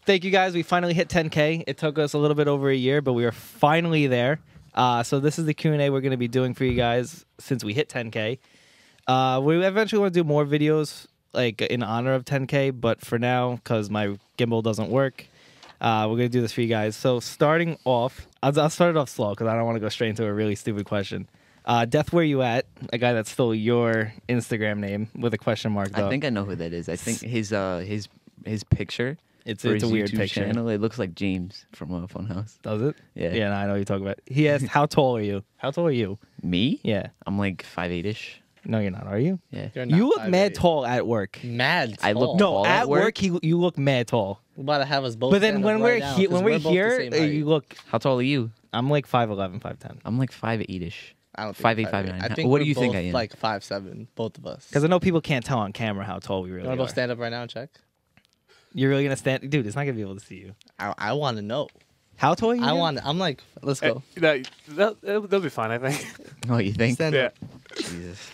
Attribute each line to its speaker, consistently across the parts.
Speaker 1: thank you guys. We finally hit 10K. It took us a little bit over a year, but we are finally there. So this is the Q&A we're going to be doing for you guys since we hit 10K. We eventually want to do more videos like in honor of 10K, but for now, because my gimbal doesn't work, we're going to do this for you guys. So starting off, I'll start it off slow because I don't want to go straight into a really stupid question. Death, where you at? A guy that stole your Instagram name with a question mark, though.
Speaker 2: I think I know who that is. I think his picture.
Speaker 1: It's a weird
Speaker 2: YouTube
Speaker 1: picture.
Speaker 2: channel. It looks like James from Funhouse.
Speaker 1: Does it?
Speaker 2: Yeah.
Speaker 1: Yeah, no, I know what you're talking about. He asked, how tall are you? How tall are you?
Speaker 2: Me?
Speaker 1: Yeah.
Speaker 2: I'm like 5'8"-ish.
Speaker 1: No, you're not, are you?
Speaker 2: Yeah.
Speaker 1: You look mad tall at work.
Speaker 3: Mad tall.
Speaker 2: I look
Speaker 1: No,
Speaker 2: tall
Speaker 1: at work you look mad tall.
Speaker 3: We're about to have us both.
Speaker 1: But then
Speaker 3: stand
Speaker 1: when
Speaker 3: up
Speaker 1: we're
Speaker 3: right now, 'cause
Speaker 1: when we're
Speaker 3: both the
Speaker 1: here,
Speaker 3: same height.
Speaker 1: you look.
Speaker 2: How tall are you?
Speaker 1: I'm like 5'11", 5'10".
Speaker 2: I'm like 5'8"-ish.
Speaker 3: I don't think
Speaker 2: 5'8", 5'9".
Speaker 3: I think
Speaker 2: What do
Speaker 3: we're
Speaker 2: you think
Speaker 3: both
Speaker 2: I am?
Speaker 3: Like 5'7", both of us.
Speaker 1: Because I know people can't tell on camera how tall we really
Speaker 3: You want to
Speaker 1: are.
Speaker 3: both stand up right now and check?
Speaker 1: You're really gonna stand, dude? It's not gonna be able to see you.
Speaker 3: I want to know.
Speaker 1: How tall are you?
Speaker 3: I'm like, let's go.
Speaker 4: They'll be fine, I think.
Speaker 2: Oh, you think?
Speaker 3: Stand
Speaker 4: Yeah.
Speaker 3: up.
Speaker 2: Jesus.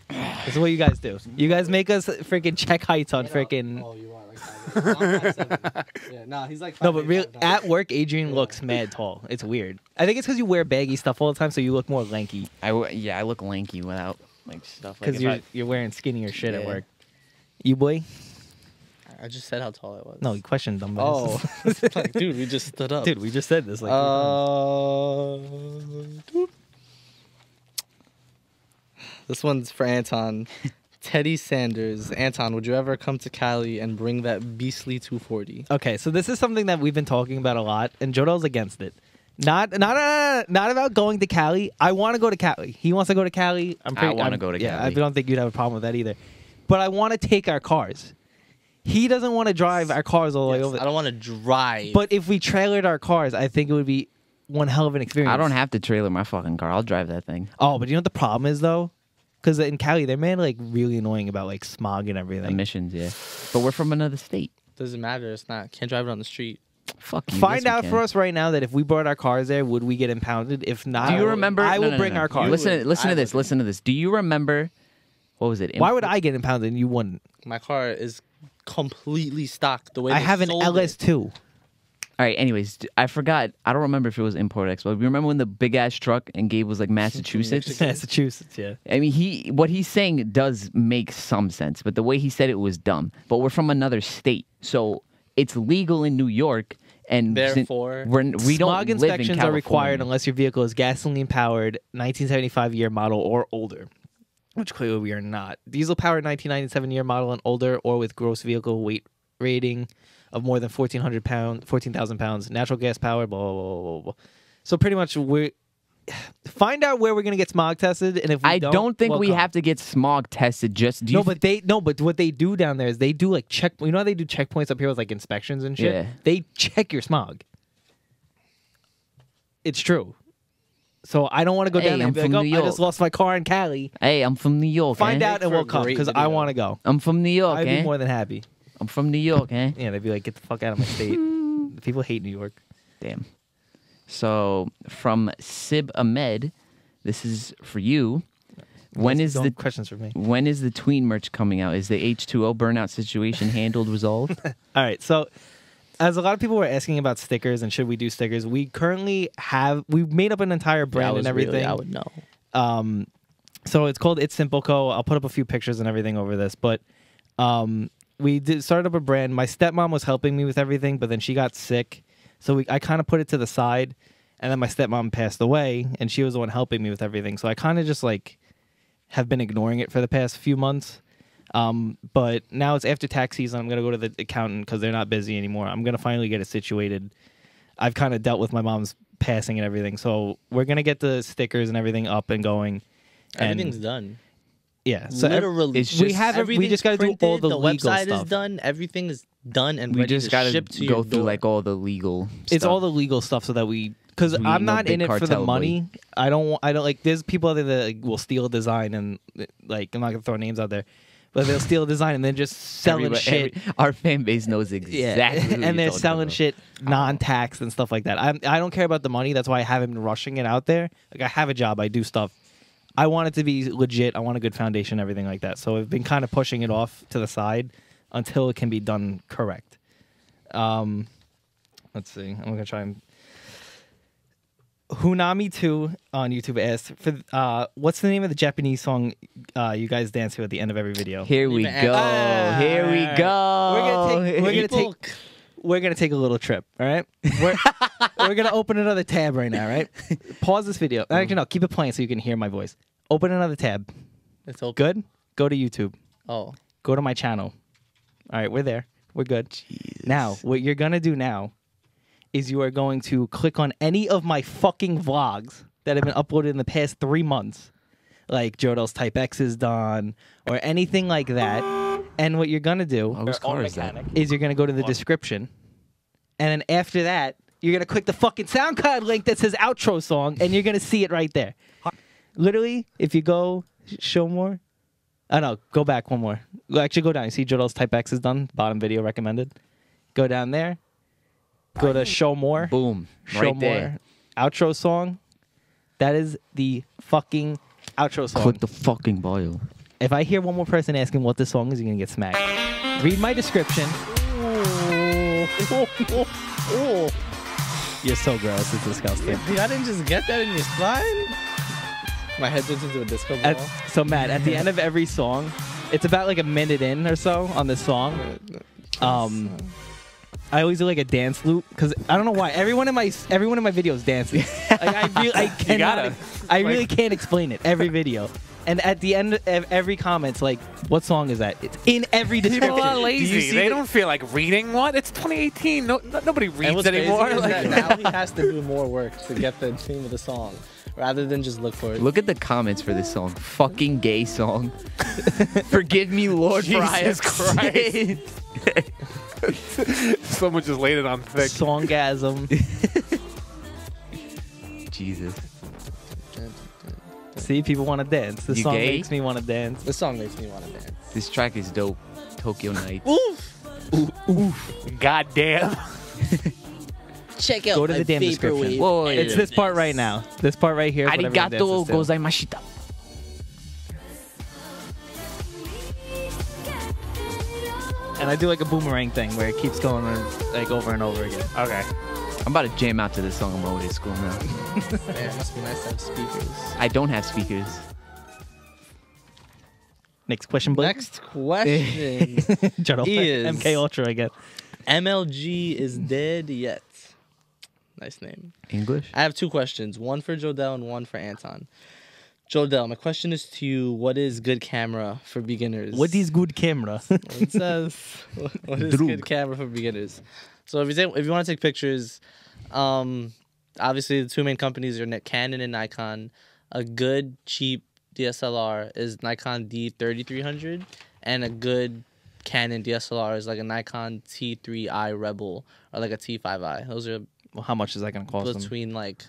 Speaker 1: This is what you guys do. You guys make us freaking check heights on freaking.
Speaker 3: Oh, you are like 5'8". I'm 5'7". Yeah, no, he's like 5'8",
Speaker 1: No, but real
Speaker 3: 5'9".
Speaker 1: at work, Adrian looks mad tall. It's weird. I think it's because you wear baggy stuff all the time, so you look more lanky.
Speaker 2: I look lanky without like stuff. Like
Speaker 1: Because you're wearing skinnier shit at
Speaker 2: Yeah.
Speaker 1: work. You boy?
Speaker 3: I just said how tall I was.
Speaker 1: No, you questioned them.
Speaker 3: Oh, like, dude, we just stood up.
Speaker 1: Dude, we just said this. Like,
Speaker 3: Dude. This one's for Anton. Teddy Sanders. Anton, would you ever come to Cali and bring that beastly 240?
Speaker 1: okay, so this is something that we've been talking about a lot, and Jodel's against it. Not about going to Cali. I want to go to Cali. He wants to go to Cali.
Speaker 2: I wanna go to
Speaker 1: Yeah, I
Speaker 2: Cali.
Speaker 1: don't think you'd have a problem with that either. But I want to take our cars. He doesn't want to drive our cars all the way
Speaker 3: Yes,
Speaker 1: over.
Speaker 3: I don't want to drive.
Speaker 1: But if we trailered our cars, I think it would be one hell of an experience.
Speaker 2: I don't have to trailer my fucking car. I'll drive that thing.
Speaker 1: Oh, but you know what the problem is though? Because in Cali, they're made like really annoying about like smog and everything.
Speaker 2: Emissions, yeah. But we're from another state.
Speaker 3: doesn't matter. It's not. Can't drive it on the street.
Speaker 2: Fuck you.
Speaker 1: Find
Speaker 2: yes, we
Speaker 1: out
Speaker 2: can.
Speaker 1: for us right now that if we brought our cars there, would we get impounded? If not,
Speaker 2: Do you remember?
Speaker 1: I
Speaker 2: No,
Speaker 1: will
Speaker 2: no,
Speaker 1: bring
Speaker 2: no.
Speaker 1: our cars.
Speaker 2: Listen
Speaker 3: would.
Speaker 2: to
Speaker 3: I
Speaker 2: this.
Speaker 3: would.
Speaker 2: Listen to this. Do you remember? What was it?
Speaker 1: Why would I get impounded and you wouldn't?
Speaker 3: My car is completely stocked. The way
Speaker 1: I
Speaker 3: they
Speaker 1: have an
Speaker 3: sold it.
Speaker 1: LS2.
Speaker 2: All right. Anyways, I forgot. I don't remember if it was import export. You remember when the big ass truck and Gabe was like Massachusetts?
Speaker 1: Massachusetts, yeah.
Speaker 2: I mean, what he's saying does make some sense, but the way he said it was dumb. But we're from another state, so it's legal in New York, and
Speaker 3: Therefore,
Speaker 2: we don't
Speaker 1: Smog
Speaker 2: live in
Speaker 1: inspections are required
Speaker 2: California.
Speaker 1: unless your vehicle is gasoline powered, 1975 year model or older, which clearly we are not. Diesel powered 1997 year model and older, or with gross vehicle weight rating of more than 14,000 pounds. Natural gas powered, blah blah blah blah blah. So pretty much we find out where we're gonna get smog tested, and if we
Speaker 2: I don't think
Speaker 1: we'll
Speaker 2: we
Speaker 1: come.
Speaker 2: have to get smog tested. Just do
Speaker 1: No,
Speaker 2: you
Speaker 1: but what they do down there is they do like check. You know how they do checkpoints up here with like inspections and shit.
Speaker 2: Yeah.
Speaker 1: They check your smog. It's true. So I don't want to go
Speaker 2: Hey,
Speaker 1: down there and
Speaker 2: I'm
Speaker 1: be like,
Speaker 2: from
Speaker 1: oh,
Speaker 2: New
Speaker 1: I just
Speaker 2: York.
Speaker 1: lost my car in Cali.
Speaker 2: Hey, I'm from New York.
Speaker 1: Find
Speaker 2: eh?
Speaker 1: out and
Speaker 3: for
Speaker 1: we'll
Speaker 3: a
Speaker 1: come
Speaker 3: great
Speaker 1: because I
Speaker 3: video.
Speaker 1: want to go.
Speaker 2: I'm from New York.
Speaker 1: I'd
Speaker 2: eh?
Speaker 1: be more than happy.
Speaker 2: I'm from New York, eh?
Speaker 1: Yeah, they'd be like, get the fuck out of my state. People hate New York.
Speaker 2: Damn. So from Sib Ahmed, this is for you. When is
Speaker 1: Don't
Speaker 2: the
Speaker 1: questions for me?
Speaker 2: when is the tween merch coming out? Is the H2O burnout situation handled, resolved?
Speaker 1: All right, so as a lot of people were asking about stickers and should we do stickers, we currently we've made up an entire brand and everything.
Speaker 3: I would know.
Speaker 1: So it's called It's Simple Co. I'll put up a few pictures and everything over this, but we did start up a brand. My stepmom was helping me with everything, but then she got sick, so I kind of put it to the side, and then my stepmom passed away, and she was the one helping me with everything. So I kind of just like have been ignoring it for the past few months. But now it's after tax season. I'm gonna go to the accountant because they're not busy anymore. I'm gonna finally get it situated. I've kind of dealt with my mom's passing and everything, so we're gonna get the stickers and everything up and going. And
Speaker 3: Everything's done.
Speaker 1: yeah, so
Speaker 3: Literally,
Speaker 2: it's just-
Speaker 1: we have we
Speaker 3: everything's
Speaker 1: just got to do all
Speaker 3: printed,
Speaker 1: the
Speaker 3: the
Speaker 1: legal
Speaker 3: website
Speaker 1: stuff.
Speaker 3: is done. Everything is done and
Speaker 2: We
Speaker 3: ready
Speaker 2: just
Speaker 3: to
Speaker 2: gotta
Speaker 3: ship to
Speaker 2: go
Speaker 3: your
Speaker 2: through
Speaker 3: door.
Speaker 2: like all the legal.
Speaker 1: It's
Speaker 2: stuff.
Speaker 1: all the legal stuff so that because
Speaker 2: We
Speaker 1: I'm
Speaker 2: ain't no
Speaker 1: not in
Speaker 2: big
Speaker 1: it for the
Speaker 2: cartel, boy.
Speaker 1: money. I don't like. There's people out there that like, will steal a design and like I'm not gonna throw names out there, but they'll steal a design and then just selling shit.
Speaker 2: Our fan base knows exactly. who
Speaker 1: and
Speaker 2: you're
Speaker 1: they're
Speaker 2: talking
Speaker 1: selling
Speaker 2: about.
Speaker 1: shit non-taxed and stuff like that. I don't care about the money. That's why I haven't been rushing it out there. Like I have a job. I do stuff. I want it to be legit. I want a good foundation, everything like that. So I've been kind of pushing it off to the side. until it can be done correct. Let's see. I'm gonna try and. Hunami2 on YouTube asked for what's the name of the Japanese song you guys dance to at the end of every video?
Speaker 2: Here we go. Here we go.
Speaker 1: We're gonna take a little trip. All right, we're gonna open another tab right now. Right, pause this video. Actually, no, keep it playing so you can hear my voice. Open another tab.
Speaker 3: It's open.
Speaker 1: Good. Go to YouTube.
Speaker 3: Oh,
Speaker 1: go to my channel. All right, we're there. We're good.
Speaker 2: Jesus.
Speaker 1: Now, what you're gonna do now is you are going to click on any of my fucking vlogs that have been uploaded in the past 3 months, like Jodel's Type X is done, or anything like that. And what you're gonna do
Speaker 2: Whose car is that?
Speaker 1: is you're gonna go to the description, and then after that, you're gonna click the fucking SoundCloud link that says outro song, and you're gonna see it right there. Literally, if you go show more, no, go back one more. Actually, go down. You see Jodel's Type X is done. Bottom video recommended. Go down there. Go to show more.
Speaker 2: Boom.
Speaker 1: Show
Speaker 2: Right
Speaker 1: more.
Speaker 2: there.
Speaker 1: Outro song. That is the fucking outro song.
Speaker 2: Click the fucking bio.
Speaker 1: If I hear one more person asking what this song is, you're gonna get smacked. Read my description. You're so gross. It's disgusting.
Speaker 3: dude, I didn't just get that in your spine. My head turns into a disco ball.
Speaker 1: So Matt, at the end of every song, it's about like a minute in or so on this song. I always do like a dance loop because I don't know why everyone in my videos dances. Like, I really can't explain it every video. And at the end of every comment, it's like, what song is that? It's in every description.
Speaker 4: People are lazy. They don't feel like reading. What? It's 2018. Nobody reads anymore.
Speaker 3: Like, now he has to do more work to get the name of the song, rather than just look for it.
Speaker 2: Look at the comments for this song. Fucking gay song. Forgive me, Lord, for I have sinned.
Speaker 4: Someone just laid it on thick.
Speaker 1: Songgasm.
Speaker 2: Jesus.
Speaker 1: See, people want to dance. This
Speaker 2: You
Speaker 1: song
Speaker 2: gay?
Speaker 1: makes me want to dance.
Speaker 3: This song makes me want to dance.
Speaker 2: This track is dope. Tokyo Nights.
Speaker 4: God damn.
Speaker 3: Check out
Speaker 1: Go to the damn description.
Speaker 2: Whoa,
Speaker 1: It's this part right now. This part right here. is what everyone
Speaker 2: Arigato
Speaker 1: dances to.
Speaker 2: gozaimashita.
Speaker 1: And I do like a boomerang thing where it keeps going like over and over again.
Speaker 4: Okay.
Speaker 2: I'm about to jam out to this song on my way to school now.
Speaker 3: Man, it must be nice to have speakers.
Speaker 2: I don't have speakers.
Speaker 1: Next question, Blake.
Speaker 3: Next question.
Speaker 1: Jodel.
Speaker 3: is-
Speaker 1: MK Ultra again.
Speaker 3: MLG is dead yet? Nice name.
Speaker 2: English?
Speaker 3: I have 2 questions. One for Jodel and one for Anton. Jodel, my question is to you: what is good camera for beginners?
Speaker 1: What is good camera?
Speaker 3: It says, what is
Speaker 2: Droog.
Speaker 3: good camera for beginners? So if you want to take pictures, obviously the 2 main companies are Canon and Nikon. A good cheap DSLR is Nikon D3300, and a good Canon DSLR is like a Nikon T3i Rebel or like a T5i. Those are
Speaker 1: Well, how much is that going to cost them?
Speaker 3: between like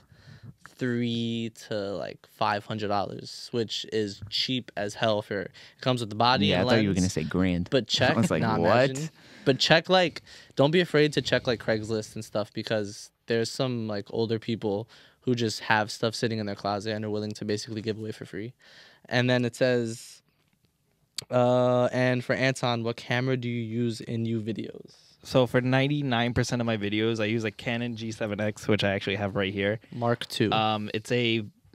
Speaker 3: $300 to like $500, which is cheap as hell. For it comes with the body.
Speaker 2: Yeah, I
Speaker 3: and
Speaker 2: thought you were
Speaker 3: lens.
Speaker 2: going to say grand.
Speaker 3: But check.
Speaker 2: I was like,
Speaker 3: nah,
Speaker 2: what?
Speaker 3: imagine. But check like, don't be afraid to check like Craigslist and stuff, because there's some like older people who just have stuff sitting in their closet and are willing to basically give away for free. And then it says, and for Anton, what camera do you use in your videos?
Speaker 1: So for 99% of my videos, I use a Canon G7X, which I actually have right here.
Speaker 3: Mark II.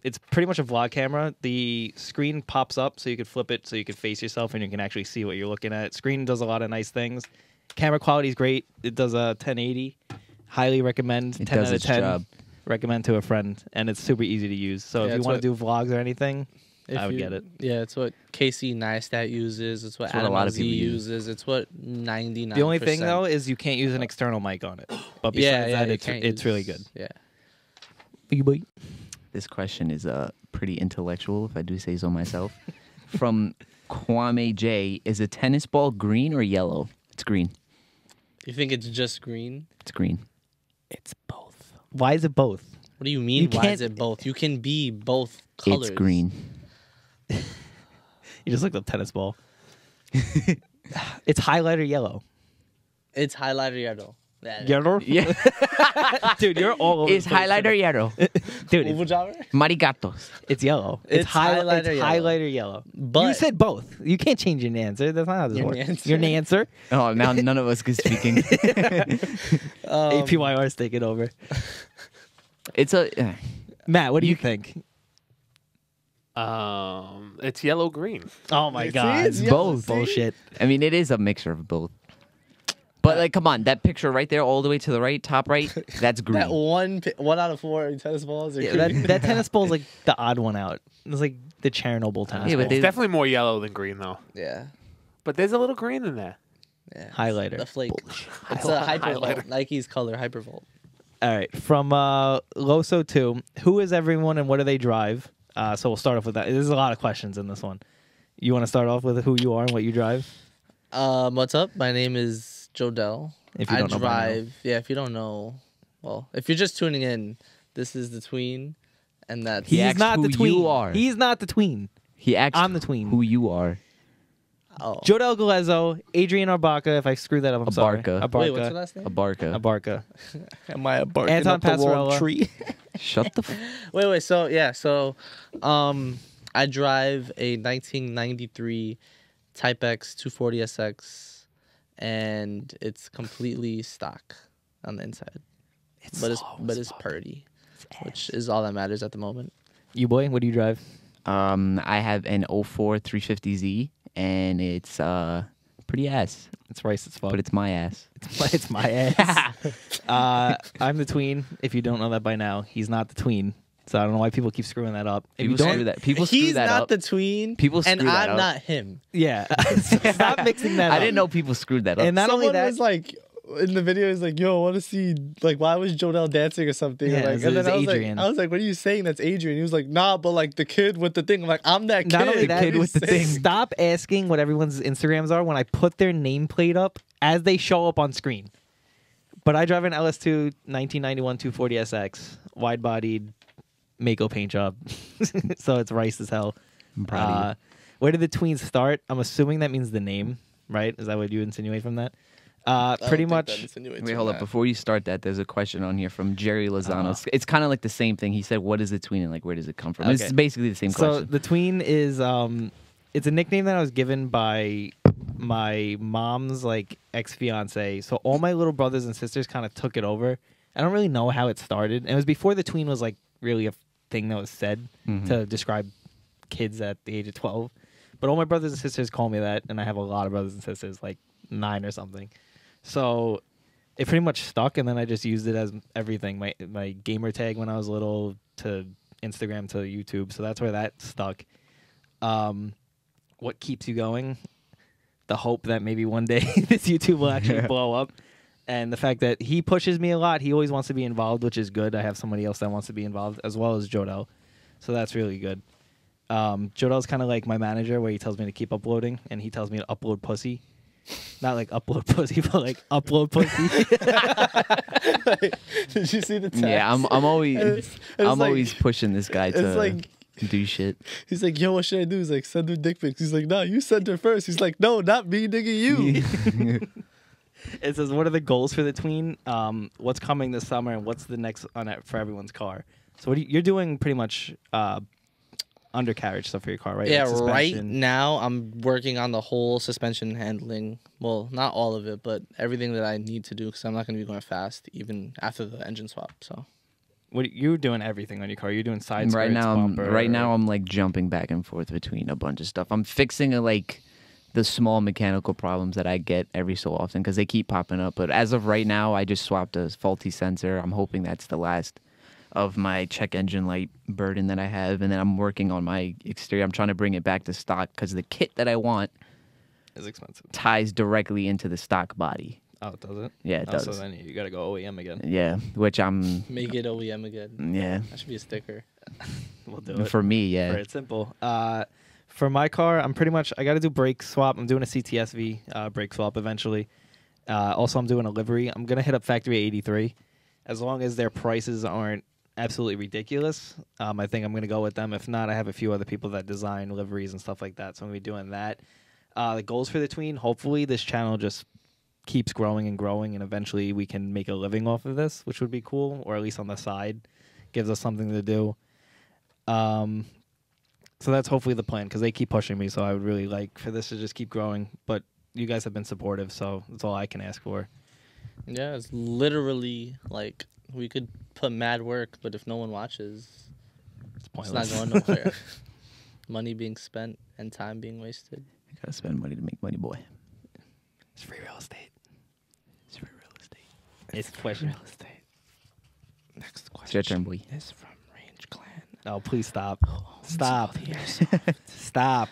Speaker 1: It's pretty much a vlog camera. The screen pops up so you could flip it so you could face yourself and you can actually see what you're looking at. Screen does a lot of nice things. Camera quality is great. It does a 1080. Highly recommend.
Speaker 2: It
Speaker 1: 10
Speaker 2: does
Speaker 1: out of
Speaker 2: its
Speaker 1: 10.
Speaker 2: job.
Speaker 1: Recommend to a friend, and it's super easy to use. So
Speaker 3: Yeah,
Speaker 1: if you
Speaker 3: it's
Speaker 1: want to
Speaker 3: what-
Speaker 1: do vlogs or anything,
Speaker 3: If
Speaker 1: I would
Speaker 3: you-
Speaker 1: get it.
Speaker 3: Yeah, it's what Casey Neistat uses. It's what
Speaker 2: It's what a
Speaker 3: Adam
Speaker 2: lot of
Speaker 3: Z
Speaker 2: people use.
Speaker 3: uses. It's what 99%.
Speaker 1: The only thing though is you can't use an external mic on it. But besides that,
Speaker 3: you
Speaker 1: it's
Speaker 3: can't
Speaker 1: really
Speaker 3: use-
Speaker 1: good.
Speaker 3: Yeah.
Speaker 2: This question is pretty intellectual, if I do say so myself. From Kwame J, is a tennis ball green or yellow? It's green.
Speaker 3: You think it's just green?
Speaker 2: It's green.
Speaker 1: It's both. Why is it both?
Speaker 3: What do you mean?
Speaker 1: You
Speaker 3: Why
Speaker 1: can't-
Speaker 3: is it both? You can be both colors.
Speaker 2: It's green.
Speaker 1: You just looked up tennis ball. It's highlighter yellow.
Speaker 3: It's highlighter yellow.
Speaker 1: Yellow?
Speaker 2: Yeah.
Speaker 1: Dude, you're all over
Speaker 2: It's
Speaker 1: the place.
Speaker 2: highlighter yellow.
Speaker 1: Dude,
Speaker 3: Uvu jobber?
Speaker 2: Marigatos.
Speaker 1: it's yellow.
Speaker 3: It's highlighter yellow.
Speaker 1: highlighter yellow.
Speaker 3: But
Speaker 1: you said both. You can't change your answer. That's not how this
Speaker 3: Your
Speaker 1: works.
Speaker 3: answer?
Speaker 1: Your answer.
Speaker 2: Oh, now none of us can speak English.
Speaker 1: APYR is taking over.
Speaker 2: It's a.
Speaker 1: Matt, what do you think?
Speaker 4: It's yellow green.
Speaker 1: Oh my
Speaker 3: See,
Speaker 1: god,
Speaker 3: it's
Speaker 1: it's
Speaker 3: yellow,
Speaker 1: both
Speaker 3: see?
Speaker 1: bullshit.
Speaker 2: I mean, it is a mixture of both. But like, come on, that picture right there, all the way to the right, top right, that's green.
Speaker 3: that one out of 4 tennis balls are
Speaker 1: Yeah,
Speaker 3: green.
Speaker 1: that tennis ball is like the odd one out. It's like the Chernobyl tennis
Speaker 2: Yeah,
Speaker 1: ball.
Speaker 2: but they-
Speaker 4: It's definitely more yellow than green, though.
Speaker 3: Yeah.
Speaker 4: But there's a little green in there.
Speaker 3: Yeah.
Speaker 1: Highlighter.
Speaker 3: The flake. It's a Hypervolt. Nike's color, Hypervolt.
Speaker 1: All right, from Loso 2, who is everyone and what do they drive? So we'll start off with that. There's a lot of questions in this one. You want to start off with who you are and what you drive?
Speaker 3: What's up? My name is Jodell.
Speaker 1: If you don't know by now.
Speaker 3: drive. Yeah, if you don't know, well, if you're just tuning in, this is the tween, and that's
Speaker 2: He
Speaker 1: He's
Speaker 2: asked
Speaker 1: not
Speaker 2: who
Speaker 1: the tween.
Speaker 2: you are.
Speaker 1: He's not the tween.
Speaker 2: He asked
Speaker 1: I'm the tween.
Speaker 2: who you are.
Speaker 3: oh.
Speaker 1: Jodell Galezo, Adrian Abarca. If I screwed that up, I'm sorry.
Speaker 2: Abarca.
Speaker 1: Abarca.
Speaker 3: Wait, what's your last name?
Speaker 2: Abarca.
Speaker 1: Abarca.
Speaker 3: Am I a barking
Speaker 1: Anton
Speaker 3: up the wrong
Speaker 1: Passerella.
Speaker 3: tree?
Speaker 2: Shut the.
Speaker 3: Wait. So I drive a 1993 Type X 240SX, and it's completely stock on the inside. But it's purdy, which is all that matters at the moment.
Speaker 1: You boy, what do you drive?
Speaker 2: I have an 04 350Z, and it's pretty ass,
Speaker 1: It's rice as fuck.
Speaker 2: but it's my ass.
Speaker 1: It's my ass. I'm the tween. If you don't know that by now, he's not the tween. So I don't know why people keep screwing that up. If you
Speaker 2: People
Speaker 1: don't,
Speaker 2: screw that. People screw
Speaker 3: He's
Speaker 2: that
Speaker 3: not
Speaker 2: up.
Speaker 3: the tween.
Speaker 2: People
Speaker 3: and
Speaker 2: screw that
Speaker 3: I'm
Speaker 2: up.
Speaker 3: not him.
Speaker 1: yeah, stop mixing that up.
Speaker 2: I didn't know people screwed that up.
Speaker 1: And not only
Speaker 3: Someone
Speaker 1: that,
Speaker 3: was like in the video, he's like, "Yo, I want to see like why was Jodell dancing or something?"
Speaker 1: Yeah,
Speaker 3: like,
Speaker 1: it's
Speaker 3: and then
Speaker 1: Adrian.
Speaker 3: I was like, "What are you saying? That's Adrian." He was like, "Nah, but like the kid with the thing." I'm like, "I'm that kid."
Speaker 1: not only that,
Speaker 2: kid with the thing.
Speaker 1: stop asking what everyone's Instagrams are when I put their nameplate up as they show up on screen. But I drive an LS2 1991 240SX, wide-bodied, Mako paint job, so it's rice as hell.
Speaker 2: I'm proud of you.
Speaker 1: Where did the tweens start? I'm assuming that means the name, right? Is that what you insinuate from that? Pretty much.
Speaker 2: Wait, hold up. Before you start that, there's a question on here from Jerry Lozano. It's kind of like the same thing. He said, "What is a tween and like where does it come from?"
Speaker 1: Okay.
Speaker 2: It's basically the same
Speaker 1: So
Speaker 2: question.
Speaker 1: the tween is it's a nickname that I was given by my mom's like ex-fiance. So all my little brothers and sisters kind of took it over. I don't really know how it started. And it was before the tween was like really a thing that was said to describe kids at the age of 12. But all my brothers and sisters call me that, and I have a lot of brothers and sisters, like 9 or something. So it pretty much stuck, and then I just used it as everything. My gamer tag when I was little, to Instagram, to YouTube. So that's where that stuck. What keeps you going? The hope that maybe one day this YouTube will actually blow up. And the fact that he pushes me a lot. He always wants to be involved, which is good. I have somebody else that wants to be involved, as well as Jodell. So that's really good. Jodell's kind of like my manager, where he tells me to keep uploading, and he tells me to upload pussy. Not like upload pussy, but like upload pussy.
Speaker 3: Did you see the text?
Speaker 2: Yeah, I'm always
Speaker 3: It's
Speaker 2: I'm
Speaker 3: like-
Speaker 2: always pushing this guy
Speaker 3: It's
Speaker 2: to
Speaker 3: like
Speaker 2: do shit.
Speaker 3: he's like, "Yo, what should I do?" He's like, "Send her dick pics." He's like, "No, you send her first." He's like, "No, not me, nigga, you."
Speaker 1: It says, what are the goals for the tween? What's coming this summer, and what's the next on it for everyone's car? So what you're doing pretty much undercarriage stuff for your car, right?
Speaker 3: Yeah,
Speaker 1: Like
Speaker 3: right
Speaker 1: suspension.
Speaker 3: now I'm working on the whole suspension handling. Well, not all of it, but everything that I need to do, because I'm not going to be going fast even after the engine swap. So
Speaker 1: You're doing everything on your car. You're doing side
Speaker 2: Right
Speaker 1: skirts,
Speaker 2: now,
Speaker 1: bumper.
Speaker 2: I'm like jumping back and forth between a bunch of stuff. I'm fixing like the small mechanical problems that I get every so often because they keep popping up. But as of right now, I just swapped a faulty sensor. I'm hoping that's the last of my check engine light burden that I have, and then I'm working on my exterior. I'm trying to bring it back to stock because the kit that I want
Speaker 1: is expensive.
Speaker 2: ties directly into the stock body.
Speaker 1: Oh, does it?
Speaker 2: Yeah, it
Speaker 1: So
Speaker 2: does.
Speaker 1: then you got to go OEM again.
Speaker 2: Yeah, which I'm.
Speaker 3: make it OEM again.
Speaker 2: Yeah,
Speaker 3: That should be a sticker.
Speaker 1: We'll do it.
Speaker 2: for me, yeah.
Speaker 1: It's simple. For my car, I'm pretty much, I got to do brake swap. I'm doing a CTSV brake swap eventually. Also, I'm doing a livery. I'm going to hit up Factory 83. As long as their prices aren't absolutely ridiculous, I think I'm going to go with them. If not, I have a few other people that design liveries and stuff like that. So I'm going to be doing that. The goals for the tween, hopefully this channel just keeps growing, and eventually we can make a living off of this, which would be cool, or at least on the side. gives us something to do. So that's hopefully the plan because they keep pushing me. So I would really like for this to just keep growing. But you guys have been supportive, so that's all I can ask for.
Speaker 3: Yeah, it's literally like we could put mad work, but if no one watches,
Speaker 1: It's
Speaker 3: it's
Speaker 1: pointless.
Speaker 3: not going nowhere. Money being spent and time being wasted.
Speaker 2: You gotta spend money to make money, boy.
Speaker 1: It's free real estate.
Speaker 2: It's free real estate.
Speaker 1: It's question.
Speaker 3: Real estate. Next
Speaker 2: It's
Speaker 3: question
Speaker 2: your turn, boy.
Speaker 3: is from Range Clan.
Speaker 1: Oh, please stop. Stop. Stop.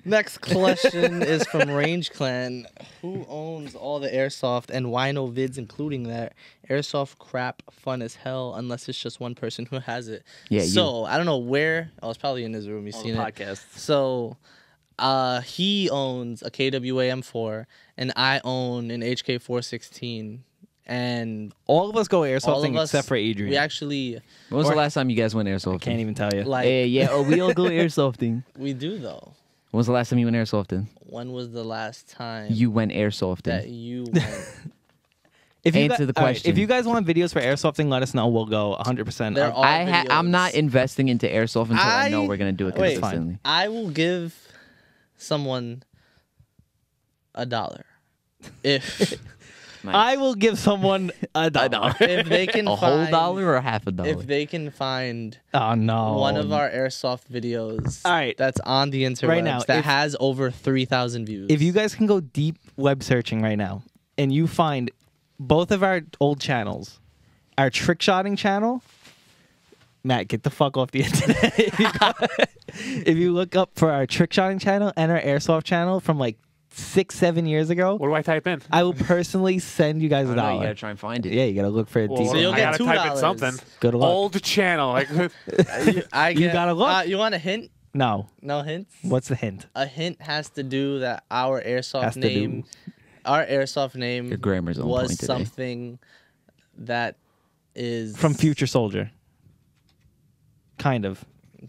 Speaker 3: Next question is from Range Clan. Who owns all the airsoft and wino vids, including that? Airsoft crap fun as hell, unless it's just one person who has it.
Speaker 2: Yeah,
Speaker 3: So I don't know where. Oh, it's probably in his room. You've seen it.
Speaker 1: Podcast.
Speaker 3: So, he owns a KWA M4, and I own an HK 416. And
Speaker 1: All of us go
Speaker 3: all
Speaker 1: airsofting
Speaker 3: of us,
Speaker 1: except for Adrian.
Speaker 3: we actually,
Speaker 2: When was the last time you guys went airsoft?
Speaker 1: Can't even tell you.
Speaker 3: like,
Speaker 2: Yeah. Oh, we all go airsofting.
Speaker 3: we do though.
Speaker 2: When was the last time you went airsofting?
Speaker 3: When was the last time
Speaker 2: You went airsofting.
Speaker 3: that you went?
Speaker 1: If you
Speaker 2: Answer the
Speaker 1: all right,
Speaker 2: question.
Speaker 1: if you guys want videos for airsofting, let us know. We'll go 100%.
Speaker 3: There are
Speaker 2: I'm not
Speaker 3: videos.
Speaker 2: investing into airsoft until I know we're gonna do it
Speaker 3: Wait,
Speaker 2: consistently.
Speaker 3: I will give someone $1 if
Speaker 2: Nice.
Speaker 1: I will give someone $1.
Speaker 3: if they can
Speaker 2: a
Speaker 3: find
Speaker 2: whole dollar or a half a dollar?
Speaker 3: if they can find
Speaker 1: Oh no.
Speaker 3: one of our airsoft videos
Speaker 1: All right.
Speaker 3: that's on the interwebs
Speaker 1: Right now,
Speaker 3: that
Speaker 1: if-
Speaker 3: has over 3,000 views.
Speaker 1: If you guys can go deep web searching right now and you find both of our old channels, our trick shotting channel, Matt, get the fuck off the internet. If you look up for our trick shotting channel and our airsoft channel from like 6-7 years ago,
Speaker 4: What do I type in?
Speaker 1: I will personally send you guys
Speaker 2: I don't know, you
Speaker 1: $1.
Speaker 2: gotta try and find it.
Speaker 1: Yeah, you gotta look for it
Speaker 4: Well,
Speaker 1: deep.
Speaker 3: So you'll
Speaker 4: I
Speaker 3: get
Speaker 4: gotta type in
Speaker 3: $2.
Speaker 4: something.
Speaker 1: Good luck.
Speaker 4: Old channel. Like,
Speaker 3: I get,
Speaker 1: gotta look.
Speaker 3: You want a hint?
Speaker 1: No.
Speaker 3: No hints?
Speaker 1: What's the hint?
Speaker 3: A hint has to do that our airsoft
Speaker 1: Has to
Speaker 3: name, our airsoft name
Speaker 2: Your grammar's on
Speaker 3: was
Speaker 2: point today.
Speaker 3: something that is
Speaker 1: From Future Soldier. Kind of.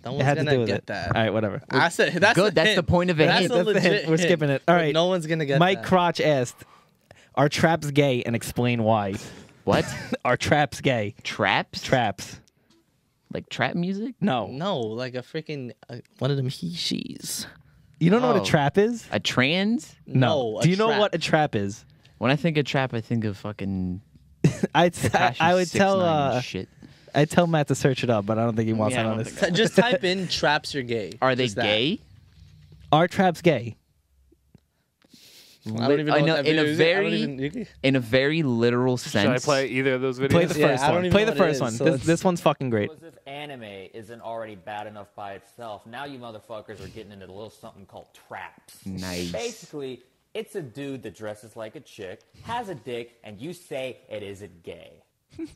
Speaker 3: No
Speaker 1: It
Speaker 3: one's
Speaker 1: had to
Speaker 3: gonna
Speaker 1: do with
Speaker 3: get
Speaker 1: it.
Speaker 3: that.
Speaker 1: All right, whatever.
Speaker 3: I said that's
Speaker 2: Good,
Speaker 3: a
Speaker 2: that's
Speaker 3: hint.
Speaker 2: the point of a
Speaker 3: That's
Speaker 2: hint.
Speaker 3: a
Speaker 1: That's the
Speaker 3: legit
Speaker 1: hint. We're skipping it. All
Speaker 3: but
Speaker 1: right.
Speaker 3: no one's gonna get
Speaker 1: Mike
Speaker 3: that.
Speaker 1: Krotch asked, "Are traps gay?" and explain why.
Speaker 2: What?
Speaker 1: Are traps gay?
Speaker 2: Traps?
Speaker 1: Traps.
Speaker 2: Like trap music?
Speaker 1: No.
Speaker 3: No, like a freaking one of them he/she's.
Speaker 1: You don't know what
Speaker 2: Oh.
Speaker 1: a trap is?
Speaker 2: A trans?
Speaker 3: No.
Speaker 1: Do you know what a trap is?
Speaker 2: When I think of trap, I think of fucking
Speaker 1: I
Speaker 2: Tekashi
Speaker 1: would
Speaker 2: 6ix9ine
Speaker 1: tell
Speaker 2: and shit.
Speaker 1: I'd tell Matt to search it up, but I don't think he wants
Speaker 2: Yeah,
Speaker 1: it
Speaker 2: I
Speaker 1: on
Speaker 2: don't
Speaker 1: this.
Speaker 2: think
Speaker 3: Just type in traps. You're gay.
Speaker 2: Are they
Speaker 3: Just that.
Speaker 2: gay?
Speaker 1: Are traps gay?
Speaker 3: I don't even know.
Speaker 2: I know,
Speaker 3: what that
Speaker 2: in a
Speaker 3: video is. I don't
Speaker 2: very-
Speaker 3: even-
Speaker 2: In a very literal sense.
Speaker 4: should I play either of those videos?
Speaker 1: Play the
Speaker 3: Yeah,
Speaker 1: first
Speaker 3: I don't
Speaker 1: one.
Speaker 3: even
Speaker 1: Play
Speaker 3: know
Speaker 1: the
Speaker 3: what it
Speaker 1: first
Speaker 3: is,
Speaker 1: one.
Speaker 3: so
Speaker 1: This,
Speaker 3: let's-
Speaker 1: this one's fucking great.
Speaker 5: As if anime isn't already bad enough by itself, now you motherfuckers are getting into a little something called traps.
Speaker 2: Nice.
Speaker 5: Basically, it's a dude that dresses like a chick, has a dick, and you say it isn't gay.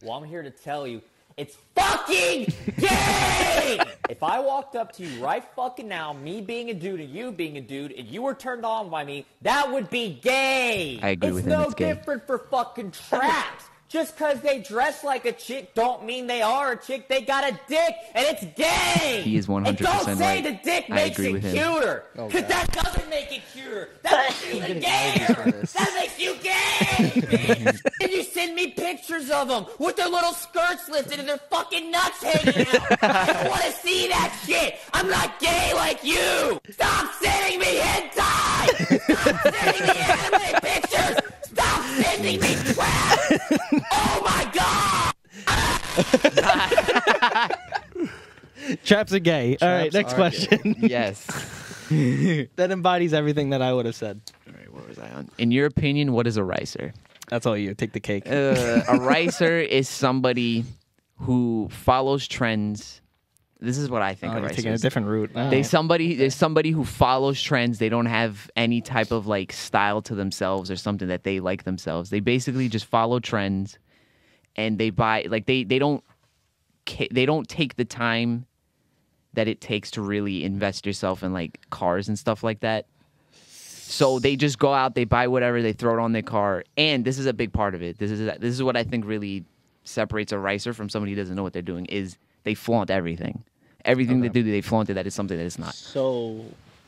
Speaker 5: Well, I'm here to tell you, it's fucking gay! If I walked up to you right fucking now, me being a dude and you being a dude, and you were turned on by me, that would be gay!
Speaker 2: I agree
Speaker 5: it's
Speaker 2: with him,
Speaker 5: no
Speaker 2: it's gay.
Speaker 5: different for fucking traps. Just because they dress like a chick don't mean they are a chick. They got a dick, and it's gay.
Speaker 2: He is 100%
Speaker 5: And don't say
Speaker 2: right.
Speaker 5: the dick
Speaker 2: I
Speaker 5: makes
Speaker 2: agree
Speaker 5: it
Speaker 2: with him.
Speaker 5: cuter,
Speaker 3: Oh,
Speaker 5: because
Speaker 3: God.
Speaker 5: that doesn't make it cuter. That makes you even gayer.
Speaker 3: for this.
Speaker 5: That makes you gay, bitch. And you send me pictures of them with their little skirts lifted and their fucking nuts hanging out. I don't want to see that shit. I'm not gay like you. Stop sending me hentai. Stop sending me anime pictures. Stop sending me crap. Oh my god.
Speaker 1: Traps are gay. All right,
Speaker 3: Traps
Speaker 1: next
Speaker 3: are
Speaker 1: question.
Speaker 2: Yes.
Speaker 1: That embodies everything that I would have said.
Speaker 2: All right, where was I on? In your opinion, what is a ricer?
Speaker 1: That's all you. Take the cake.
Speaker 2: A ricer is somebody who follows trends. This is what I think
Speaker 1: Oh,
Speaker 2: a
Speaker 1: you're
Speaker 2: ricer
Speaker 1: taking a
Speaker 2: is.
Speaker 1: different route.
Speaker 2: There's somebody who follows trends. They don't have any type of like style to themselves or something that they like themselves. They basically just follow trends, and they buy like they don't take the time that it takes to really invest yourself in like cars and stuff like that. So they just go out, they buy whatever, they throw it on their car, and this is a big part of it. This is what I think really separates a ricer from somebody who doesn't know what they're doing is they flaunt everything. Everything they do, they flaunt it that is something that it's not.
Speaker 3: So,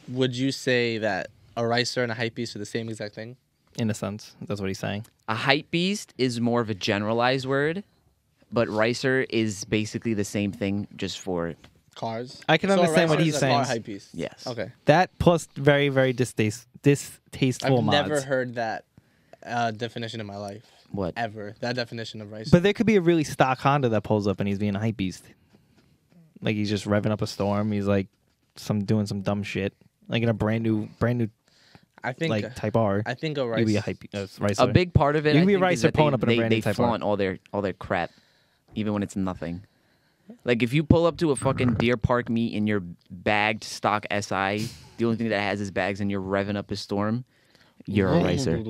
Speaker 3: would you say that a ricer and a hypebeast are the same exact thing?
Speaker 1: In a sense, that's what he's saying.
Speaker 2: A hype beast is more of a generalized word. but Ricer is basically the same thing, just for
Speaker 3: Cars.
Speaker 1: I can
Speaker 3: So a
Speaker 1: understand what
Speaker 3: Ricer
Speaker 1: he's
Speaker 3: is a car
Speaker 1: saying.
Speaker 3: hype piece.
Speaker 2: yes.
Speaker 3: Okay.
Speaker 1: That plus very, very distasteful
Speaker 3: I've
Speaker 1: mods.
Speaker 3: never heard that definition in my life.
Speaker 2: What?
Speaker 3: Ever. That definition of Ricer.
Speaker 1: But there could be a really stock Honda that pulls up and he's being a hype beast. Like he's just revving up a storm. He's like doing some dumb shit. Like in a brand new
Speaker 3: I think
Speaker 1: like Type R.
Speaker 3: I think a
Speaker 1: You'd be a
Speaker 3: Ricer.
Speaker 1: Ricer.
Speaker 2: A big part of it,
Speaker 1: You
Speaker 2: I
Speaker 1: can be a
Speaker 2: think, is
Speaker 1: Ricer
Speaker 2: that
Speaker 1: pulling up in a
Speaker 2: they
Speaker 1: brand new Type R.
Speaker 2: flaunt all their crap, even when it's nothing. Like if you pull up to a fucking Deer Park meet in your bagged stock SI, the only thing that has is bags, and you're revving up a storm, you're a Ricer.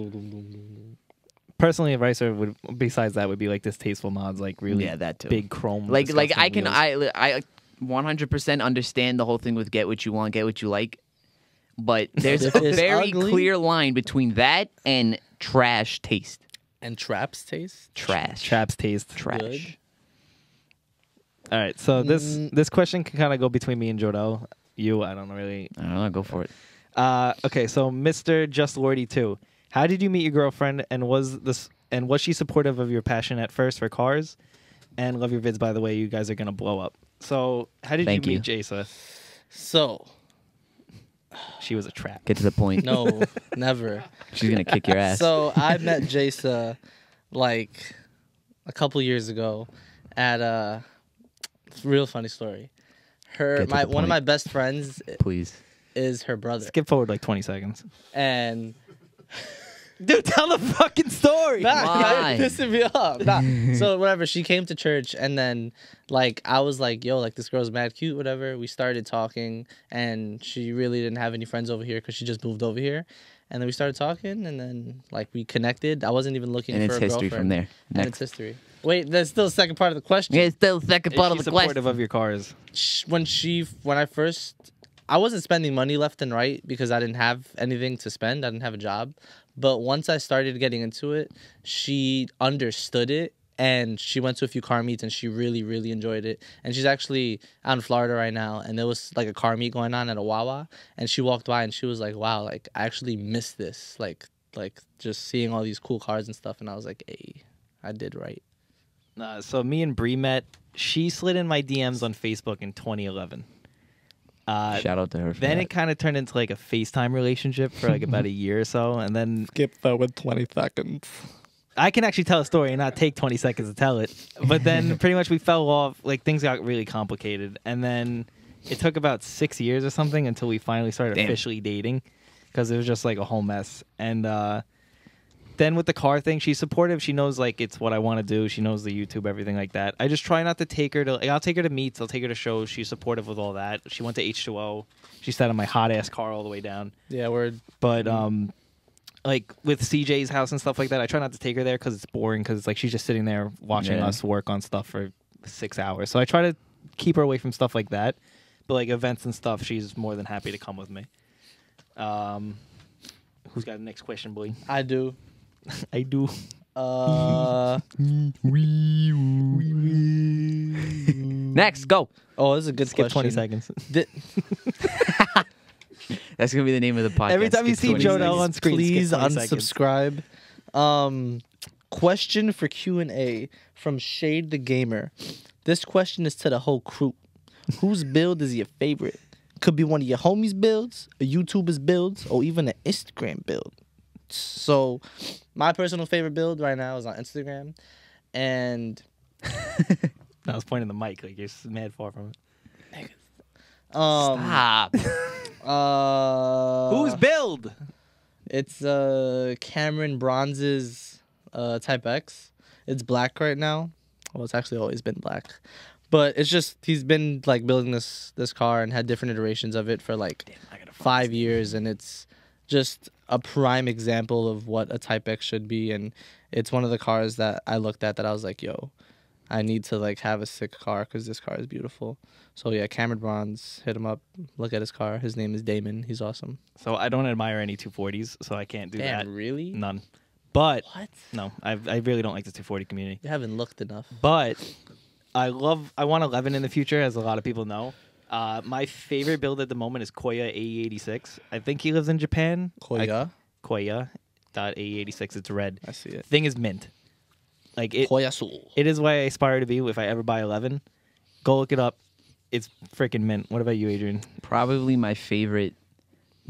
Speaker 1: Personally, a Ricer would, besides that, would be like distasteful mods, like really
Speaker 2: Yeah, that too.
Speaker 1: big chrome.
Speaker 2: Like I
Speaker 1: disgusting
Speaker 2: can
Speaker 1: wheels.
Speaker 2: I 100% understand the whole thing with get what you want, get what you like, but there's
Speaker 3: If
Speaker 2: a
Speaker 3: it's
Speaker 2: very
Speaker 3: ugly-
Speaker 2: clear line between that and trash taste.
Speaker 3: And Traps taste?
Speaker 2: Trash.
Speaker 1: Chaps taste.
Speaker 2: Trash.
Speaker 3: Good.
Speaker 1: All right, so this question can kind of go between me and Jodel. You, I don't really.
Speaker 2: I don't know. Go for it.
Speaker 1: Okay, so Mr. Just Lordy 2. How did you meet your girlfriend, and was she supportive of your passion at first for cars? And love your vids, by the way. You guys are gonna blow up. So, how did
Speaker 2: Thank
Speaker 1: you
Speaker 2: you.
Speaker 1: meet Jasa?
Speaker 3: So,
Speaker 1: She was a trap.
Speaker 2: Get to the point.
Speaker 3: no, never.
Speaker 2: She's gonna kick your ass.
Speaker 3: So I met Jasa like a couple years ago at a real funny story.
Speaker 2: Get to the
Speaker 3: One of
Speaker 2: point.
Speaker 3: my best friends
Speaker 2: Please.
Speaker 3: is her brother.
Speaker 1: Skip forward like 20 seconds.
Speaker 3: And
Speaker 1: Dude, tell the fucking story.
Speaker 2: Why?
Speaker 3: pissing me off. Nah. So whatever, she came to church and then like I was like, yo, like this girl's mad cute, whatever. We started talking and she really didn't have any friends over here because she just moved over here. And then we started talking and then like we connected. I wasn't even looking
Speaker 2: And
Speaker 3: for
Speaker 2: it's
Speaker 3: a
Speaker 2: history
Speaker 3: girlfriend.
Speaker 2: from there.
Speaker 3: And
Speaker 2: Next.
Speaker 3: it's history. Wait, there's still the second part of the question.
Speaker 2: Yeah, it's still the second part
Speaker 1: Is
Speaker 2: of
Speaker 1: she
Speaker 2: the question.
Speaker 1: supportive of your cars?
Speaker 3: I wasn't spending money left and right because I didn't have anything to spend. I didn't have a job. But once I started getting into it, she understood it and she went to a few car meets and she really, really enjoyed it. And she's actually out in Florida right now and there was like a car meet going on at a Wawa and she walked by and she was like, wow, like I actually miss this. Like just seeing all these cool cars and stuff. And I was like, hey, I did right.
Speaker 1: So me and Bree met. She slid in my DMs on Facebook in 2011.
Speaker 2: Shout out to her. For
Speaker 1: Then
Speaker 2: that.
Speaker 1: it kind of turned into like a FaceTime relationship for like about a year or so, and then
Speaker 3: Skip forward 20 seconds.
Speaker 1: I can actually tell a story and not take 20 seconds to tell it. But then pretty much we fell off. Like things got really complicated, and then it took about 6 years or something until we finally started
Speaker 2: Damn.
Speaker 1: officially dating, because it was just like a whole mess. And then with the car thing, she's supportive. She knows like it's what I want to do. She knows the YouTube, everything like that. I just try not to take her to. Like, I'll take her to meets. I'll take her to shows. She's supportive with all that. She went to H2O. She sat in my hot ass car all the way down.
Speaker 3: Yeah, word.
Speaker 1: But like with CJ's house and stuff like that, I try not to take her there because it's boring. Because it's like she's just sitting there watching
Speaker 2: Yeah.
Speaker 1: us work on stuff for 6 hours. So I try to keep her away from stuff like that. But like events and stuff, she's more than happy to come with me. Who's got the next question, boy?
Speaker 3: I do.
Speaker 1: I do.
Speaker 2: Next, go.
Speaker 3: Oh, this is a good
Speaker 1: Skip
Speaker 3: question.
Speaker 1: 20 seconds.
Speaker 2: That's gonna be the name of the podcast.
Speaker 1: Every time you
Speaker 2: Skip
Speaker 1: see
Speaker 2: 20
Speaker 1: Joe
Speaker 2: seconds.
Speaker 1: on screen,
Speaker 3: Please
Speaker 1: skip 20 seconds.
Speaker 3: unsubscribe. Question for Q&A from Shade the Gamer. This question is to the whole crew. Whose build is your favorite? Could be one of your homies' builds, a YouTuber's builds, or even an Instagram build. So, my personal favorite build right now is on Instagram, and
Speaker 1: I was pointing the mic like you're mad far from it.
Speaker 2: Stop.
Speaker 1: Who's build?
Speaker 3: It's Cameron Bronze's Type X. It's black right now. Well, it's actually always been black. But it's just he's been like building this car and had different iterations of it for like 5 years, and it's just a prime example of what a Type X should be. And it's one of the cars that I looked at that I was like, yo, I need to like have a sick car because this car is beautiful. So yeah, Cameron Bronze, hit him up, look at his car. His name is Damon. He's awesome.
Speaker 1: So I don't admire any 240s, so I can't do that.
Speaker 3: Really?
Speaker 1: None. But
Speaker 3: What?
Speaker 1: no, I really don't like the 240 community.
Speaker 3: You haven't looked enough.
Speaker 1: But I want 11 in the future, as a lot of people know. My favorite build at the moment is Koya AE86. I think he lives in Japan.
Speaker 3: Koya?
Speaker 1: Koya.AE86. It's red.
Speaker 3: I see it.
Speaker 1: Thing is mint. Like it.
Speaker 3: Koi Azul.
Speaker 1: It is what I aspire to be if I ever buy 11. Go look it up. It's freaking mint. What about you, Adrian?
Speaker 2: Probably my favorite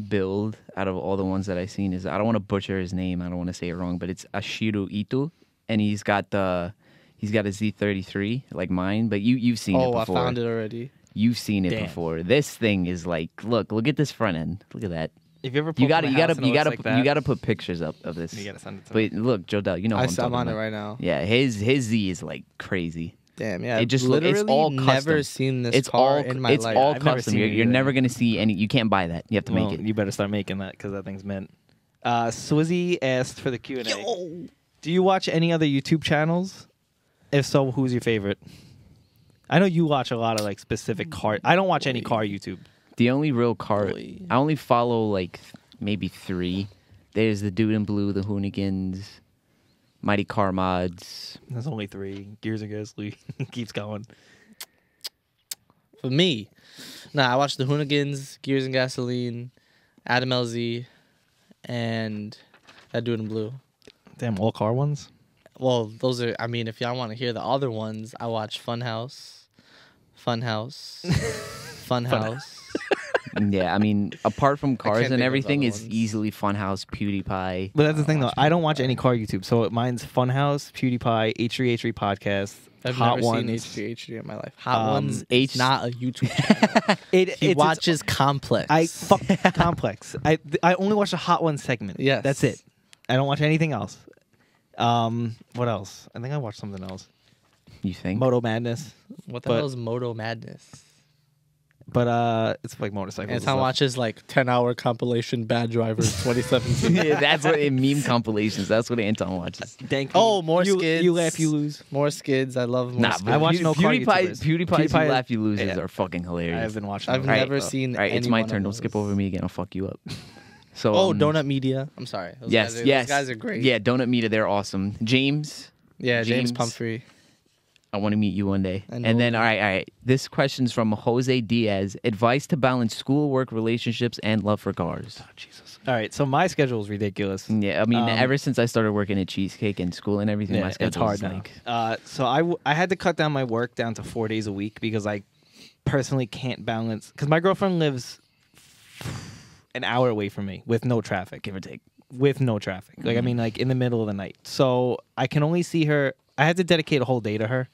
Speaker 2: build out of all the ones that I've seen is, I don't want to butcher his name. I don't want to say it wrong, but it's Ashiru Ito, and he's got a Z33 like mine. But you've seen it
Speaker 3: Oh, I
Speaker 2: before.
Speaker 3: found it already.
Speaker 2: You've seen it
Speaker 1: Damn.
Speaker 2: before. This thing is like, look at this front end. Look at that.
Speaker 1: If you ever
Speaker 2: You gotta put pictures up of this.
Speaker 1: You gotta send it to me.
Speaker 2: But look, Jodell, you know what I'm talking
Speaker 3: I'm on
Speaker 2: about.
Speaker 3: it right now.
Speaker 2: Yeah, his Z is like crazy.
Speaker 3: Damn, yeah.
Speaker 2: It just
Speaker 3: literally
Speaker 2: it's all
Speaker 3: never
Speaker 2: custom.
Speaker 3: seen this
Speaker 2: It's
Speaker 3: car
Speaker 2: all
Speaker 3: in my
Speaker 2: it's
Speaker 3: life.
Speaker 2: all
Speaker 1: I've never
Speaker 2: custom.
Speaker 1: seen it
Speaker 2: You're
Speaker 1: either.
Speaker 2: never gonna see any. You can't buy that. You have to make it.
Speaker 1: You better start making that because that thing's mint. Swizzy asked for the Q&A. Do you watch any other YouTube channels? If so, who's your favorite? I know you watch a lot of like specific car. I don't watch any car YouTube.
Speaker 2: The only real car
Speaker 3: Boy.
Speaker 2: I only follow like maybe 3. There's the Dude in Blue, the Hoonigans, Mighty Car Mods.
Speaker 1: There's only 3. Gears and Gasoline keeps going.
Speaker 3: For me, I watch the Hoonigans, Gears and Gasoline, Adam LZ, and that dude in blue.
Speaker 1: Damn, all car ones.
Speaker 3: Well, those are. I mean, if y'all want to hear the other ones, I watch Funhouse.
Speaker 2: Yeah, I mean, apart from
Speaker 3: can't
Speaker 2: cars
Speaker 3: think
Speaker 2: and
Speaker 3: of
Speaker 2: everything,
Speaker 3: other
Speaker 2: it's
Speaker 3: ones.
Speaker 2: easily Funhouse, PewDiePie.
Speaker 1: But that's the thing though. I don't watch any car YouTube. So mine's Funhouse, PewDiePie, H3H3 podcast,
Speaker 3: I've
Speaker 1: Hot
Speaker 3: never
Speaker 1: Ones.
Speaker 3: seen HD in my life. Hot Ones
Speaker 2: H-
Speaker 3: is not a YouTube channel. He
Speaker 1: It's
Speaker 3: watches Complex.
Speaker 1: I fuck Complex. I only watch the Hot Ones segment.
Speaker 3: Yes.
Speaker 1: That's it. I don't watch anything else. What else? I think I watched something else.
Speaker 2: You think?
Speaker 1: Moto Madness.
Speaker 3: What the
Speaker 1: but-
Speaker 3: hell is Moto Madness?
Speaker 1: But it's like motorcycles.
Speaker 3: Anton watches like 10-hour compilation Bad Drivers 2017.
Speaker 2: Yeah, that's what in meme compilations. That's what Anton watches.
Speaker 3: Oh, more
Speaker 1: you,
Speaker 3: skids.
Speaker 1: You laugh, you lose.
Speaker 3: More skids. I love more
Speaker 2: Nah,
Speaker 3: skids.
Speaker 1: I watch no car
Speaker 2: PewDiePie's
Speaker 1: YouTubers.
Speaker 2: You laugh, you loses
Speaker 1: yeah.
Speaker 2: are fucking hilarious.
Speaker 1: I've been watching.
Speaker 3: I've
Speaker 1: those.
Speaker 3: never
Speaker 1: Right.
Speaker 3: seen.
Speaker 2: All right, it's
Speaker 3: any
Speaker 2: my
Speaker 3: one
Speaker 2: turn.
Speaker 3: of
Speaker 2: Don't skip
Speaker 3: those.
Speaker 2: over me again. I'll fuck you up. So,
Speaker 3: Oh, Donut Media. I'm sorry. Those
Speaker 2: yes,
Speaker 3: guys are,
Speaker 2: yes.
Speaker 3: Those guys are great.
Speaker 2: Yeah, Donut Media, they're awesome. James,
Speaker 3: Yeah, James
Speaker 2: James.
Speaker 3: Pumphrey.
Speaker 2: I want to meet you one day.
Speaker 3: I know.
Speaker 2: And then, all right. This question's from Jose Diaz. Advice to balance school, work, relationships, and love for cars.
Speaker 1: Oh, Jesus. All right. So my schedule is ridiculous.
Speaker 2: Yeah, I mean, ever since I started working at Cheesecake and school and everything, my
Speaker 1: Yeah,
Speaker 2: schedule
Speaker 1: it's hard
Speaker 2: is
Speaker 1: now.
Speaker 2: like,
Speaker 1: So I had to cut down my work down to 4 days a week because I personally can't balance. Because my girlfriend lives an hour away from me with no traffic, give or take. With no traffic. Like, I mean, like in the middle of the night. So I can only see her. I had to dedicate a whole day to her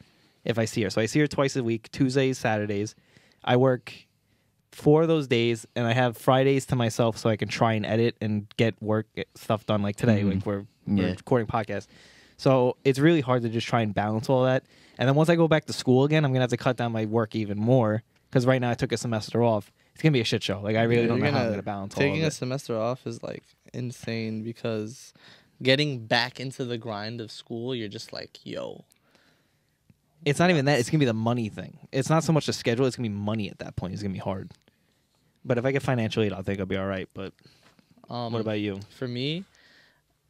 Speaker 1: if I see her. So I see her twice a week, Tuesdays, Saturdays. I work 4 of those days, and I have Fridays to myself so I can try and edit and get stuff done like today. Like we're
Speaker 2: Yeah.
Speaker 1: recording podcasts. So it's really hard to just try and balance all that. And then once I go back to school again, I'm going to have to cut down my work even more because right now I took a semester off. It's going to be a shit show. Like I really don't know how I'm going to balance all of
Speaker 3: Taking a
Speaker 1: it.
Speaker 3: semester off is like insane because getting back into the grind of school, you're just like, yo.
Speaker 1: It's not even that. It's going to be the money thing. It's not so much the schedule. It's going to be money at that point. It's going to be hard. But if I get financial aid, I think I'll be all right. But what about you?
Speaker 3: For me,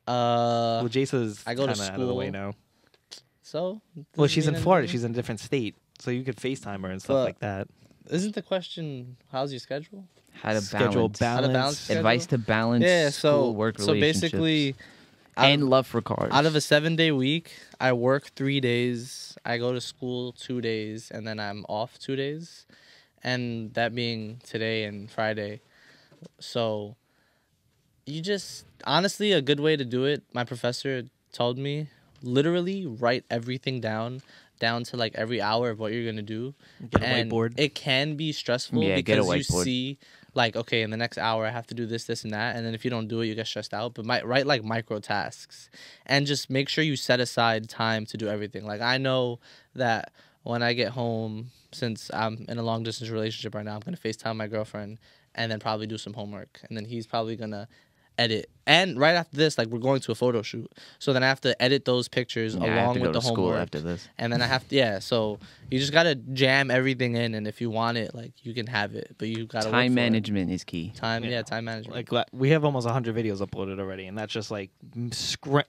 Speaker 1: Well, Jasa's
Speaker 3: I go to
Speaker 1: kind of out of the way
Speaker 3: school.
Speaker 1: now.
Speaker 3: so
Speaker 1: Well,
Speaker 3: does it
Speaker 1: she's in
Speaker 3: mean
Speaker 1: Florida.
Speaker 3: anything?
Speaker 1: She's in a different state. So you could FaceTime her and stuff
Speaker 3: But-
Speaker 1: like that.
Speaker 3: Isn't the question how's your schedule?
Speaker 2: how to
Speaker 1: Schedule
Speaker 2: balance.
Speaker 3: How to balance schedule?
Speaker 2: Advice to balance
Speaker 3: Yeah,
Speaker 2: school,
Speaker 3: so
Speaker 2: work,
Speaker 3: so
Speaker 2: relationships,
Speaker 3: basically, out
Speaker 2: and
Speaker 3: of,
Speaker 2: love for cars.
Speaker 3: out of a 7-day week, I work 3 days. I go to school 2 days, and then I'm off 2 days, and that being today and Friday. So you just honestly a good way to do it. My professor told me literally write everything down to like every hour of what you're gonna do.
Speaker 1: Get a
Speaker 3: And
Speaker 1: whiteboard.
Speaker 3: It can be stressful
Speaker 2: Yeah, get a
Speaker 3: because you
Speaker 2: whiteboard.
Speaker 3: see like, okay, in the next hour I have to do this, and that, and then if you don't do it, you get stressed out. But write like micro tasks, and just make sure you set aside time to do everything. Like I know that when I get home, since I'm in a long distance relationship right now, I'm gonna FaceTime my girlfriend and then probably do some homework, and then he's probably gonna edit. And right after this, like we're going to a photo shoot, so then I have to edit those pictures
Speaker 2: Yeah, I have
Speaker 3: along
Speaker 2: to
Speaker 3: with
Speaker 2: go
Speaker 3: the
Speaker 2: to school
Speaker 3: homework.
Speaker 2: after this.
Speaker 3: And then I have to, so you just gotta jam everything in, and if you want it, like you can have it, but you gotta work
Speaker 2: Time
Speaker 3: for it.
Speaker 2: management is key.
Speaker 3: Time management.
Speaker 1: Like we have almost 100 videos uploaded already, and that's just like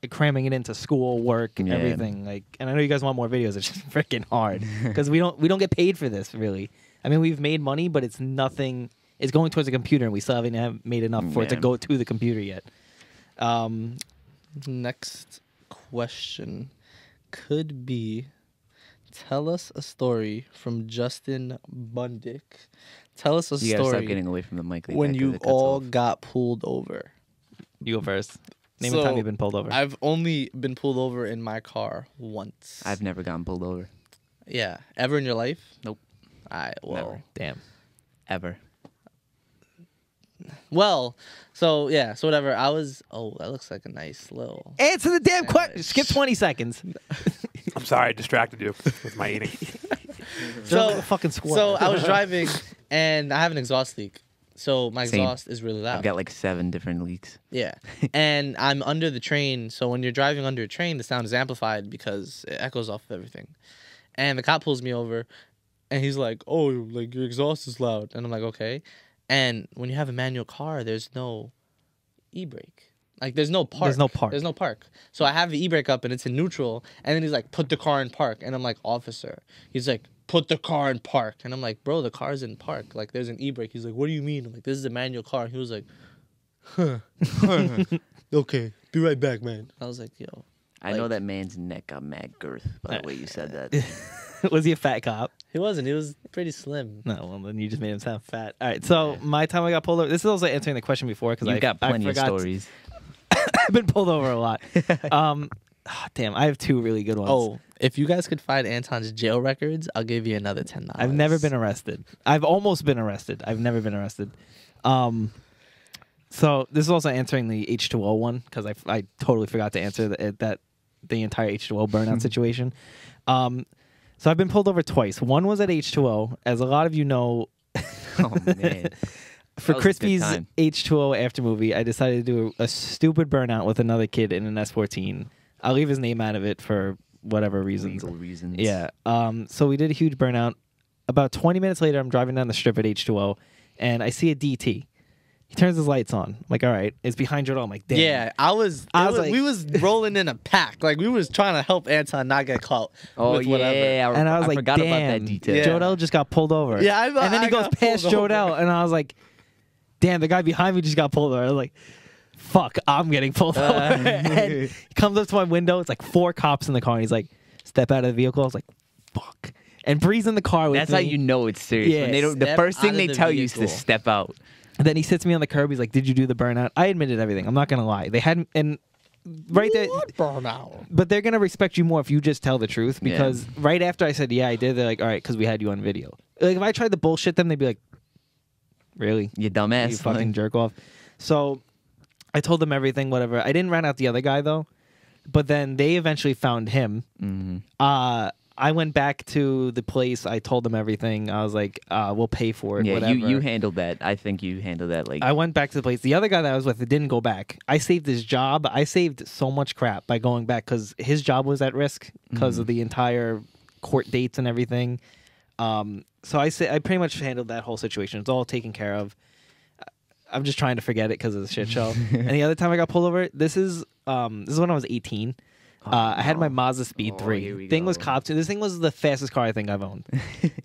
Speaker 1: cramming it into school, work, and
Speaker 2: Yeah.
Speaker 1: everything. Like, and I know you guys want more videos. It's just freaking hard because we don't get paid for this really. I mean, we've made money, but it's nothing. It's going towards a computer, and we still haven't made enough for it to
Speaker 2: Yeah.
Speaker 1: go to the computer yet.
Speaker 3: Next question: could be. Tell us a story from Justin Bundick. Tell us a
Speaker 2: You gotta stop
Speaker 3: story
Speaker 2: getting away from the mic. Like
Speaker 3: when
Speaker 2: that 'cause
Speaker 3: you
Speaker 2: it cuts
Speaker 3: all
Speaker 2: off.
Speaker 3: got pulled over.
Speaker 1: You go first. Name a time you've been pulled over.
Speaker 3: I've only been pulled over in my car once.
Speaker 2: I've never gotten pulled over.
Speaker 3: Yeah. Ever in your life?
Speaker 2: Nope.
Speaker 3: All right. Well.
Speaker 2: Never.
Speaker 1: Damn.
Speaker 2: Ever.
Speaker 3: Well. So yeah. So whatever. I was. Oh, that looks like a nice little.
Speaker 1: Answer the damn question. Skip 20 seconds.
Speaker 4: I'm sorry I distracted you with my eating.
Speaker 1: Just like a fucking squirrel.
Speaker 3: So I was driving and I have an exhaust leak. So my
Speaker 2: Same.
Speaker 3: exhaust is really loud.
Speaker 2: I've got like 7 different leaks.
Speaker 3: Yeah. And I'm under the train. So when you're driving under a train, the sound is amplified because it echoes off of everything. And the cop pulls me over and he's like, oh, like your exhaust is loud. And I'm like, okay. And when you have a manual car, there's no e-brake. Like there's no park.
Speaker 1: There's no park.
Speaker 3: There's no park. So I have the e-brake up and it's in neutral. And then he's like, put the car in park. And I'm like, officer. He's like, put the car in park. And I'm like, bro, the car's in park. Like there's an e-brake. He's like, what do you mean? I'm like, this is a manual car. He was like, okay, be right back, man. I was like, yo.
Speaker 2: I know that man's neck got mad girth by the way you said that.
Speaker 1: Was he a fat cop?
Speaker 3: He wasn't. He was pretty slim.
Speaker 1: No, well, then you just made him sound fat. All right, so my time I got pulled over. This is also answering the question before because
Speaker 2: You've got plenty
Speaker 1: I
Speaker 2: of
Speaker 1: forgot.
Speaker 2: stories.
Speaker 1: I've been pulled over a lot. Damn, I have 2 really good ones.
Speaker 3: Oh, if you guys could find Anton's jail records, I'll give you another $10.
Speaker 1: I've never been arrested. I've almost been arrested. I've never been arrested. So this is also answering the H2O one because I totally forgot to answer the entire H2O burnout situation. So I've been pulled over twice. One was at H2O, as a lot of you know.
Speaker 2: Oh man.
Speaker 1: For
Speaker 2: That was a good
Speaker 1: Crispy's
Speaker 2: time.
Speaker 1: H2O after movie, I decided to do a stupid burnout with another kid in an S14. I'll leave his name out of it for whatever reasons.
Speaker 2: Legal reasons.
Speaker 1: Yeah. So we did a huge burnout. About 20 minutes later, I'm driving down the strip at H2O, and I see a DT. He turns his lights on. I'm like, all right, it's behind Jordan. I'm like, damn.
Speaker 3: Yeah, I was
Speaker 1: like-
Speaker 3: we was rolling in a pack. Like we was trying to help Anton not get caught
Speaker 2: Oh
Speaker 3: with whatever.
Speaker 2: yeah.
Speaker 1: And I was like,
Speaker 2: forgot
Speaker 1: damn,
Speaker 2: about that detail.
Speaker 3: Yeah.
Speaker 1: Jodel just got pulled over.
Speaker 3: Yeah,
Speaker 1: and then he
Speaker 3: I
Speaker 1: goes
Speaker 3: got
Speaker 1: past
Speaker 3: pulled over.
Speaker 1: Jodel, and I was like, damn, the guy behind me just got pulled over. I was like, fuck, I'm getting pulled over. And he comes up to my window. It's like 4 cops in the car, and he's like, step out of the vehicle. I was like, fuck. And Bree's in the car with
Speaker 2: That's
Speaker 1: me.
Speaker 2: how you know it's serious.
Speaker 1: Yeah.
Speaker 2: When they don't, the
Speaker 3: Step
Speaker 2: first
Speaker 3: out
Speaker 2: thing
Speaker 3: of
Speaker 2: they
Speaker 3: the
Speaker 2: tell you is to
Speaker 3: vehicle.
Speaker 2: step out.
Speaker 1: And then he sits me on the curb. He's like, did you do the burnout? I admitted everything. I'm not going to lie. They hadn't, and right there,
Speaker 3: Burnout.
Speaker 1: but they're going to respect you more if you just tell the truth because right after I said, yeah, I did, they're like, all right, because we had you on video. Like, if I tried to bullshit them, they'd be like, really?
Speaker 2: You dumbass.
Speaker 1: You fucking jerk off. So I told them everything, whatever. I didn't rat out the other guy, though. But then they eventually found him.
Speaker 2: Mhm.
Speaker 1: I went back to the place. I told them everything. I was like, we'll pay for it,
Speaker 2: Yeah,
Speaker 1: whatever.
Speaker 2: you handled that. I think you handled that like
Speaker 1: I went back to the place. The other guy that I was with didn't go back. I saved his job. I saved so much crap by going back because his job was at risk because of the entire court dates and everything. So I pretty much handled that whole situation. It's all taken care of. I'm just trying to forget it because of the shit show. And the other time I got pulled over, this is when I was 18. I had my Mazda Speed
Speaker 2: Oh,
Speaker 1: 3.
Speaker 2: here we
Speaker 1: Thing was
Speaker 2: go.
Speaker 1: copped. This thing was the fastest car I think I've owned.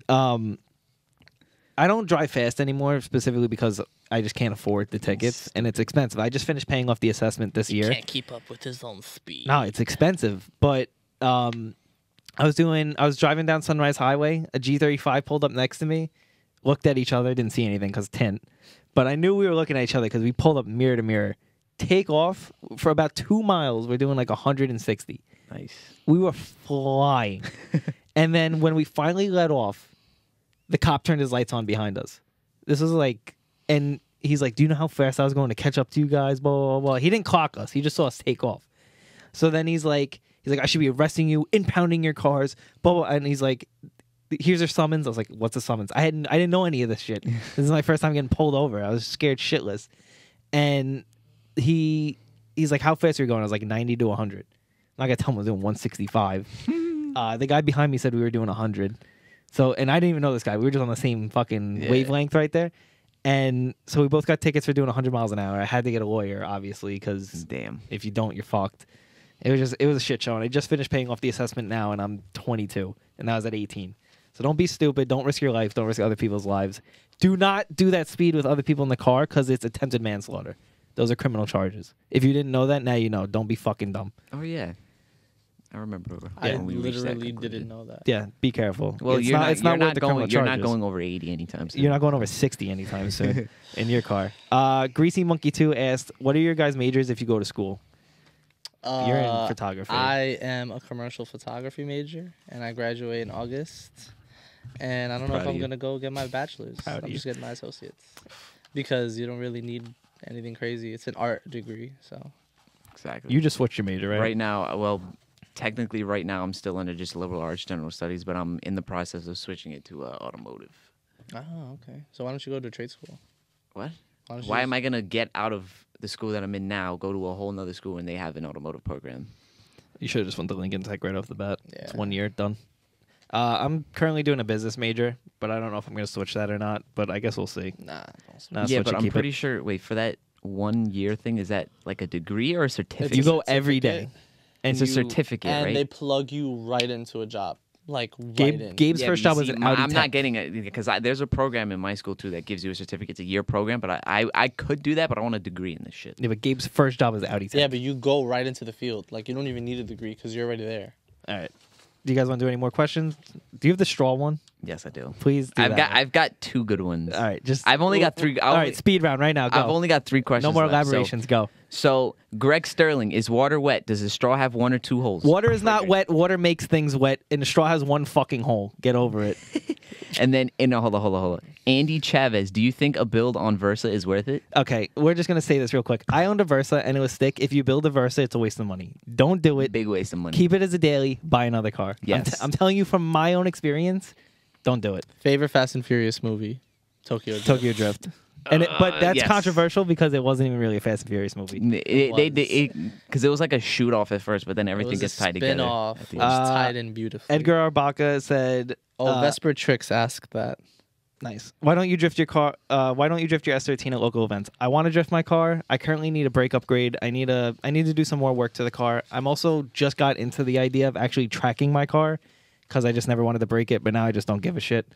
Speaker 1: I don't drive fast anymore, specifically because I just can't afford the tickets, and it's expensive. I just finished paying off the assessment this year.
Speaker 3: Can't keep up with his own speed.
Speaker 1: No, it's expensive. But I was driving down Sunrise Highway. A G35 pulled up next to me, looked at each other, didn't see anything because tint. But I knew we were looking at each other because we pulled up mirror to mirror. Take off for about 2 miles. We're doing like 160.
Speaker 2: nice.
Speaker 1: We were flying. And then when we finally let off, the cop turned his lights on behind us. This was like, and he's like, do you know how fast I was going to catch up to you guys? Blah, blah, blah. He didn't clock us. He just saw us take off. So then he's like, I should be arresting you, impounding your cars, blah, blah. And he's like, here's your summons. I was like, what's a summons? I didn't know any of this shit. This is my first time getting pulled over. I was scared shitless. And he's like, how fast are you going? I was like, 90 to 100. I'm not going to tell him I was doing 165. The guy behind me said we were doing 100. So, and I didn't even know this guy. We were just on the same fucking wavelength right there. And so we both got tickets for doing 100 miles an hour. I had to get a lawyer, obviously, because
Speaker 2: Damn.
Speaker 1: if you don't, you're fucked. It was a shit show. And I just finished paying off the assessment now, and I'm 22. And I was at 18. So don't be stupid. Don't risk your life. Don't risk other people's lives. Do not do that speed with other people in the car because it's attempted manslaughter. Those are criminal charges. If you didn't know that, now you know. Don't be fucking dumb.
Speaker 2: Oh yeah. I remember.
Speaker 3: I
Speaker 2: when we reached that
Speaker 3: literally
Speaker 2: conclusion.
Speaker 3: didn't know that.
Speaker 1: Yeah, be careful.
Speaker 2: Well,
Speaker 1: it's
Speaker 2: you're
Speaker 1: not,
Speaker 2: not,
Speaker 1: it's not worth the criminal
Speaker 2: you're not
Speaker 1: charges.
Speaker 2: going over 80 anytime soon.
Speaker 1: You're not going over 60 anytime soon in your car. Greasy Monkey 2 asked, what are your guys' majors if you go to school? You're in photography.
Speaker 3: I am a commercial photography major, and I graduate in August. And I don't know
Speaker 1: Proud
Speaker 3: if
Speaker 1: of
Speaker 3: I'm
Speaker 1: you.
Speaker 3: gonna go get my bachelor's.
Speaker 1: Proud of
Speaker 3: I'm
Speaker 1: you.
Speaker 3: just getting my associates because you don't really need anything crazy. It's an art degree, so.
Speaker 2: Exactly.
Speaker 1: You just switched your major, right?
Speaker 2: Right now, well, technically right now I'm still under just liberal arts general studies, but I'm in the process of switching it to automotive.
Speaker 3: Oh, okay. So why don't you go to trade school?
Speaker 2: What?
Speaker 3: don't you
Speaker 2: Why
Speaker 3: just-
Speaker 2: am I going to get out of the school that I'm in now, go to a whole nother school and they have an automotive program?
Speaker 1: You should have just went to Lincoln Tech right off the bat. It's
Speaker 3: Yeah.
Speaker 1: 1 year, done. I'm currently doing a business major, but I don't know if I'm going to switch that or not, but I guess we'll see.
Speaker 3: Nah. Don't switch.
Speaker 1: Nah,
Speaker 2: Yeah,
Speaker 1: switch
Speaker 2: but
Speaker 1: it,
Speaker 2: I'm
Speaker 1: keep it.
Speaker 2: pretty sure, wait, for that 1 year thing, is that like a degree or a certificate?
Speaker 1: You
Speaker 3: It's a
Speaker 1: go every day.
Speaker 3: certificate.
Speaker 1: And
Speaker 2: It's a
Speaker 1: you-
Speaker 2: certificate,
Speaker 3: And
Speaker 2: right?
Speaker 3: they plug you right into a job. Like, right in.
Speaker 1: Gabe's
Speaker 2: Yeah,
Speaker 1: first
Speaker 2: but
Speaker 1: job
Speaker 2: you
Speaker 1: was
Speaker 2: see,
Speaker 1: an Audi
Speaker 2: I'm
Speaker 1: Tech.
Speaker 2: not getting it because there's a program in my school too that gives you a certificate. It's a year program, but I could do that, but I want a degree in this shit.
Speaker 1: Yeah, but Gabe's first job was Audi Tech.
Speaker 3: Yeah, but you go right into the field. Like, you don't even need a degree because you're already there.
Speaker 1: All right. Do you guys want to do any more questions? Do you have the straw one?
Speaker 2: Yes, I do.
Speaker 1: Please do that.
Speaker 2: I've got 2 good ones.
Speaker 1: All right, just
Speaker 2: I've only got 3.
Speaker 1: All right, speed round right now. Go.
Speaker 2: I've only got 3 questions.
Speaker 1: no more
Speaker 2: left, so-
Speaker 1: elaborations. Go.
Speaker 2: So, Greg Sterling, is water wet? Does a straw have 1 or 2 holes?
Speaker 1: Water is not wet. Water makes things wet, and the straw has one fucking hole. Get over it.
Speaker 2: And then, no, hold on. Andy Chavez, do you think a build on Versa is worth it?
Speaker 1: Okay, we're just gonna say this real quick. I owned a Versa, and it was stick. If you build a Versa, it's a waste of money. Don't do it.
Speaker 2: Big waste of money.
Speaker 1: Keep it as a daily. Buy another car.
Speaker 2: Yes.
Speaker 1: I'm telling you from my own experience. Don't do it.
Speaker 3: Favorite Fast and Furious movie? Tokyo Drift.
Speaker 1: Tokyo Drift. But that's
Speaker 2: yes.
Speaker 1: controversial because it wasn't even really a Fast and Furious movie.
Speaker 2: Because it was like a shoot off at first, but then
Speaker 3: It
Speaker 2: everything
Speaker 3: was
Speaker 2: gets
Speaker 3: a
Speaker 2: tied together.
Speaker 3: spin-off,
Speaker 2: at the
Speaker 3: which
Speaker 2: end.
Speaker 3: tied in beautifully.
Speaker 1: Edgar Abarca said,
Speaker 3: Oh, Vesper Trickzz asked that.
Speaker 1: "Nice. Why don't you drift your car? Why don't you drift your S13 at local events? I want to drift my car. I currently need a brake upgrade. I need to do some more work to the car. I'm also just got into the idea of actually tracking my car because I just never wanted to break it, but now I just don't give a shit.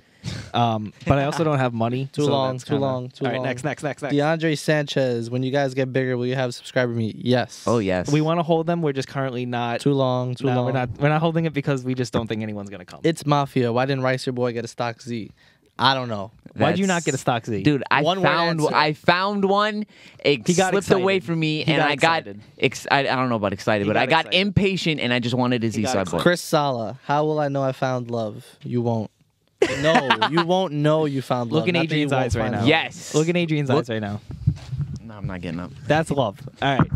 Speaker 1: But I also don't have money.
Speaker 3: Too
Speaker 1: so
Speaker 3: long,
Speaker 1: that's
Speaker 3: too
Speaker 1: kinda-
Speaker 3: long, too
Speaker 1: All right,
Speaker 3: long.
Speaker 1: next.
Speaker 3: DeAndre Sanchez, when you guys get bigger, will you have subscriber meet? Yes.
Speaker 2: Oh, yes.
Speaker 1: We want to hold them. We're just currently not.
Speaker 3: Too long, too
Speaker 1: no,
Speaker 3: long.
Speaker 1: we're not holding it because we just don't think anyone's gonna come.
Speaker 3: It's Mafia. Why didn't Rice Your Boy get a stock Z? I don't know.
Speaker 1: Why'd you not
Speaker 2: That's-
Speaker 1: get a stock Z?
Speaker 2: Dude,
Speaker 3: One word answer.
Speaker 2: I found one. It
Speaker 1: He got
Speaker 2: slipped away
Speaker 1: excited.
Speaker 2: from me,
Speaker 1: He
Speaker 2: and
Speaker 1: got
Speaker 2: I got
Speaker 1: excited.
Speaker 2: I don't know about excited,
Speaker 1: He
Speaker 2: but
Speaker 1: got
Speaker 2: I got
Speaker 1: excited.
Speaker 2: impatient, and I just wanted a Z,
Speaker 1: got
Speaker 2: so I
Speaker 1: excited.
Speaker 2: bought.
Speaker 3: Chris Sala, how will I know I found love? You won't. No, you won't know you found love.
Speaker 1: Look in
Speaker 3: Not that you
Speaker 1: Adrian's
Speaker 3: won't
Speaker 1: eyes right
Speaker 3: find
Speaker 1: now.
Speaker 3: love.
Speaker 2: Yes.
Speaker 1: Look in Adrian's
Speaker 2: Look-
Speaker 1: eyes right now.
Speaker 2: No, I'm not getting up.
Speaker 1: That's love. All right.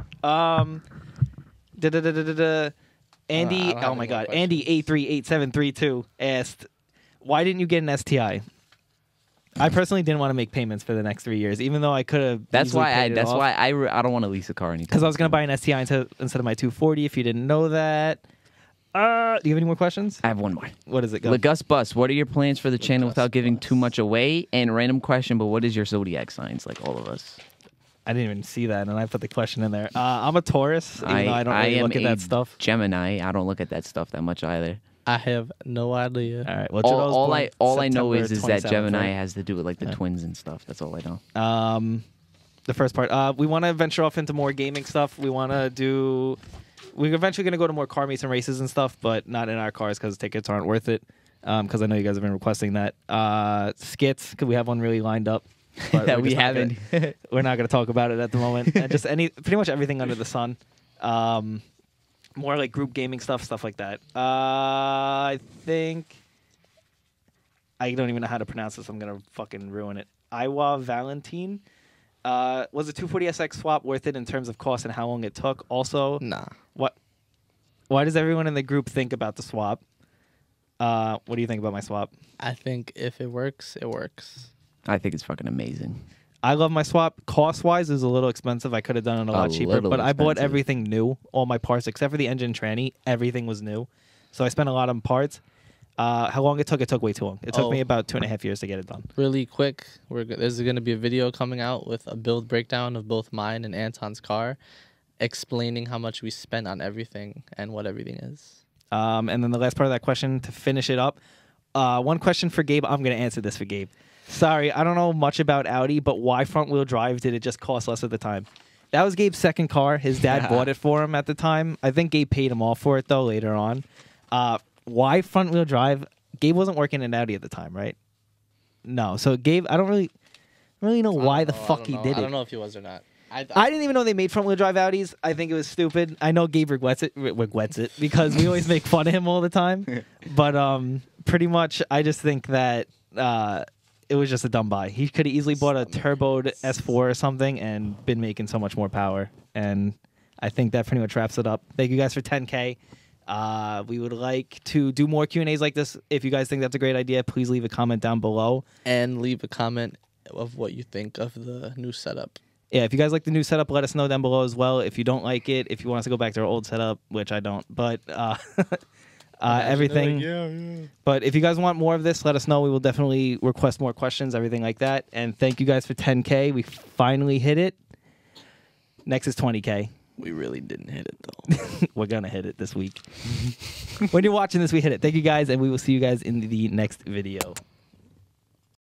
Speaker 1: Andy,
Speaker 3: I don't have
Speaker 1: oh my
Speaker 3: any
Speaker 1: God,
Speaker 3: more
Speaker 1: Andy 838732 asked, "Why didn't you get an STI?" I personally didn't want to make payments for the next 3 years, even though I could have.
Speaker 2: That's why I don't want to lease a car anytime.
Speaker 1: Because I was gonna buy an STI instead of my 240. If you didn't know that, do you have any more questions?
Speaker 2: I have one more.
Speaker 1: What is it? Go.
Speaker 2: LeGusBus, what are your plans for the channel without giving too much away? And random question, but what is your zodiac signs? Like all of us.
Speaker 1: I didn't even see that, and I put the question in there. I'm a Taurus, even though I don't really
Speaker 2: am
Speaker 1: look at
Speaker 2: a
Speaker 1: that stuff.
Speaker 2: Gemini. I don't look at that stuff that much either.
Speaker 3: I have no idea.
Speaker 1: All right. Well, Jodo's born
Speaker 2: All I know
Speaker 1: September
Speaker 2: is that
Speaker 1: 27th,
Speaker 2: Gemini
Speaker 1: right?
Speaker 2: has to do with like the twins and stuff. That's all I know.
Speaker 1: The first part. We want to venture off into more gaming stuff. We want to do. We're eventually going to go to more car meets and races and stuff, but not in our cars because tickets aren't worth it. Because I know you guys have been requesting that. Skits, because we have one really lined up. But
Speaker 2: That
Speaker 1: we're
Speaker 2: we
Speaker 1: just not
Speaker 2: haven't.
Speaker 1: We're not going to talk about it at the moment. And just pretty much everything under the sun. More like group gaming stuff like that. I think. I don't even know how to pronounce this. I'm going to fucking ruin it. Iwa Valentine. Was the 240SX swap worth it in terms of cost and how long it took? Also,
Speaker 3: Nah.
Speaker 1: why does everyone in the group think about the swap? What do you think about my swap?
Speaker 3: I think if it works, it works.
Speaker 2: I think it's fucking amazing.
Speaker 1: I love my swap. Cost-wise, it was a little expensive. I could have done it a lot cheaper,
Speaker 2: little
Speaker 1: but I bought
Speaker 2: expensive.
Speaker 1: everything new. All my parts, except for the engine tranny, everything was new. So I spent a lot on parts. How long it took way too long. It took
Speaker 3: Oh.
Speaker 1: me about 2.5 years to get it done.
Speaker 3: Really quick, there's going to be a video coming out with a build breakdown of both mine and Anton's car, explaining how much we spent on everything and what everything is.
Speaker 1: And then the last part of that question, to finish it up, one question for Gabe. I'm going to answer this for Gabe. Sorry, I don't know much about Audi, but why front-wheel drive did it just cost less at the time? That was Gabe's second car. His dad bought it for him at the time. I think Gabe paid him off for it though later on. Why front wheel drive? Gabe wasn't working in Audi at the time, right? No. So Gabe, I don't really know why the fuck he did it.
Speaker 3: I don't know if he was or not.
Speaker 1: I didn't even know they made front wheel drive Audis. I think it was stupid. I know Gabe regrets it because we always make fun of him all the time. But pretty much, I just think that it was just a dumb buy. He could have easily bought a turboed S4 or something and been making so much more power. And I think that pretty much wraps it up. Thank you guys for 10K. We would like to do more Q&As like this. If you guys think that's a great idea, please leave a comment down below.
Speaker 3: And leave a comment of what you think of the new setup.
Speaker 1: Yeah, if you guys like the new setup, let us know down below as well. If you don't like it, if you want us to go back to our old setup, which I don't, but everything.
Speaker 3: Yeah.
Speaker 1: But if you guys want more of this, let us know. We will definitely request more questions, everything like that. And thank you guys for 10K. We finally hit it. Next is 20K.
Speaker 3: We really didn't hit it, though.
Speaker 1: We're going to hit it this week. When you're watching this, we hit it. Thank you guys, and we will see you guys in the next video.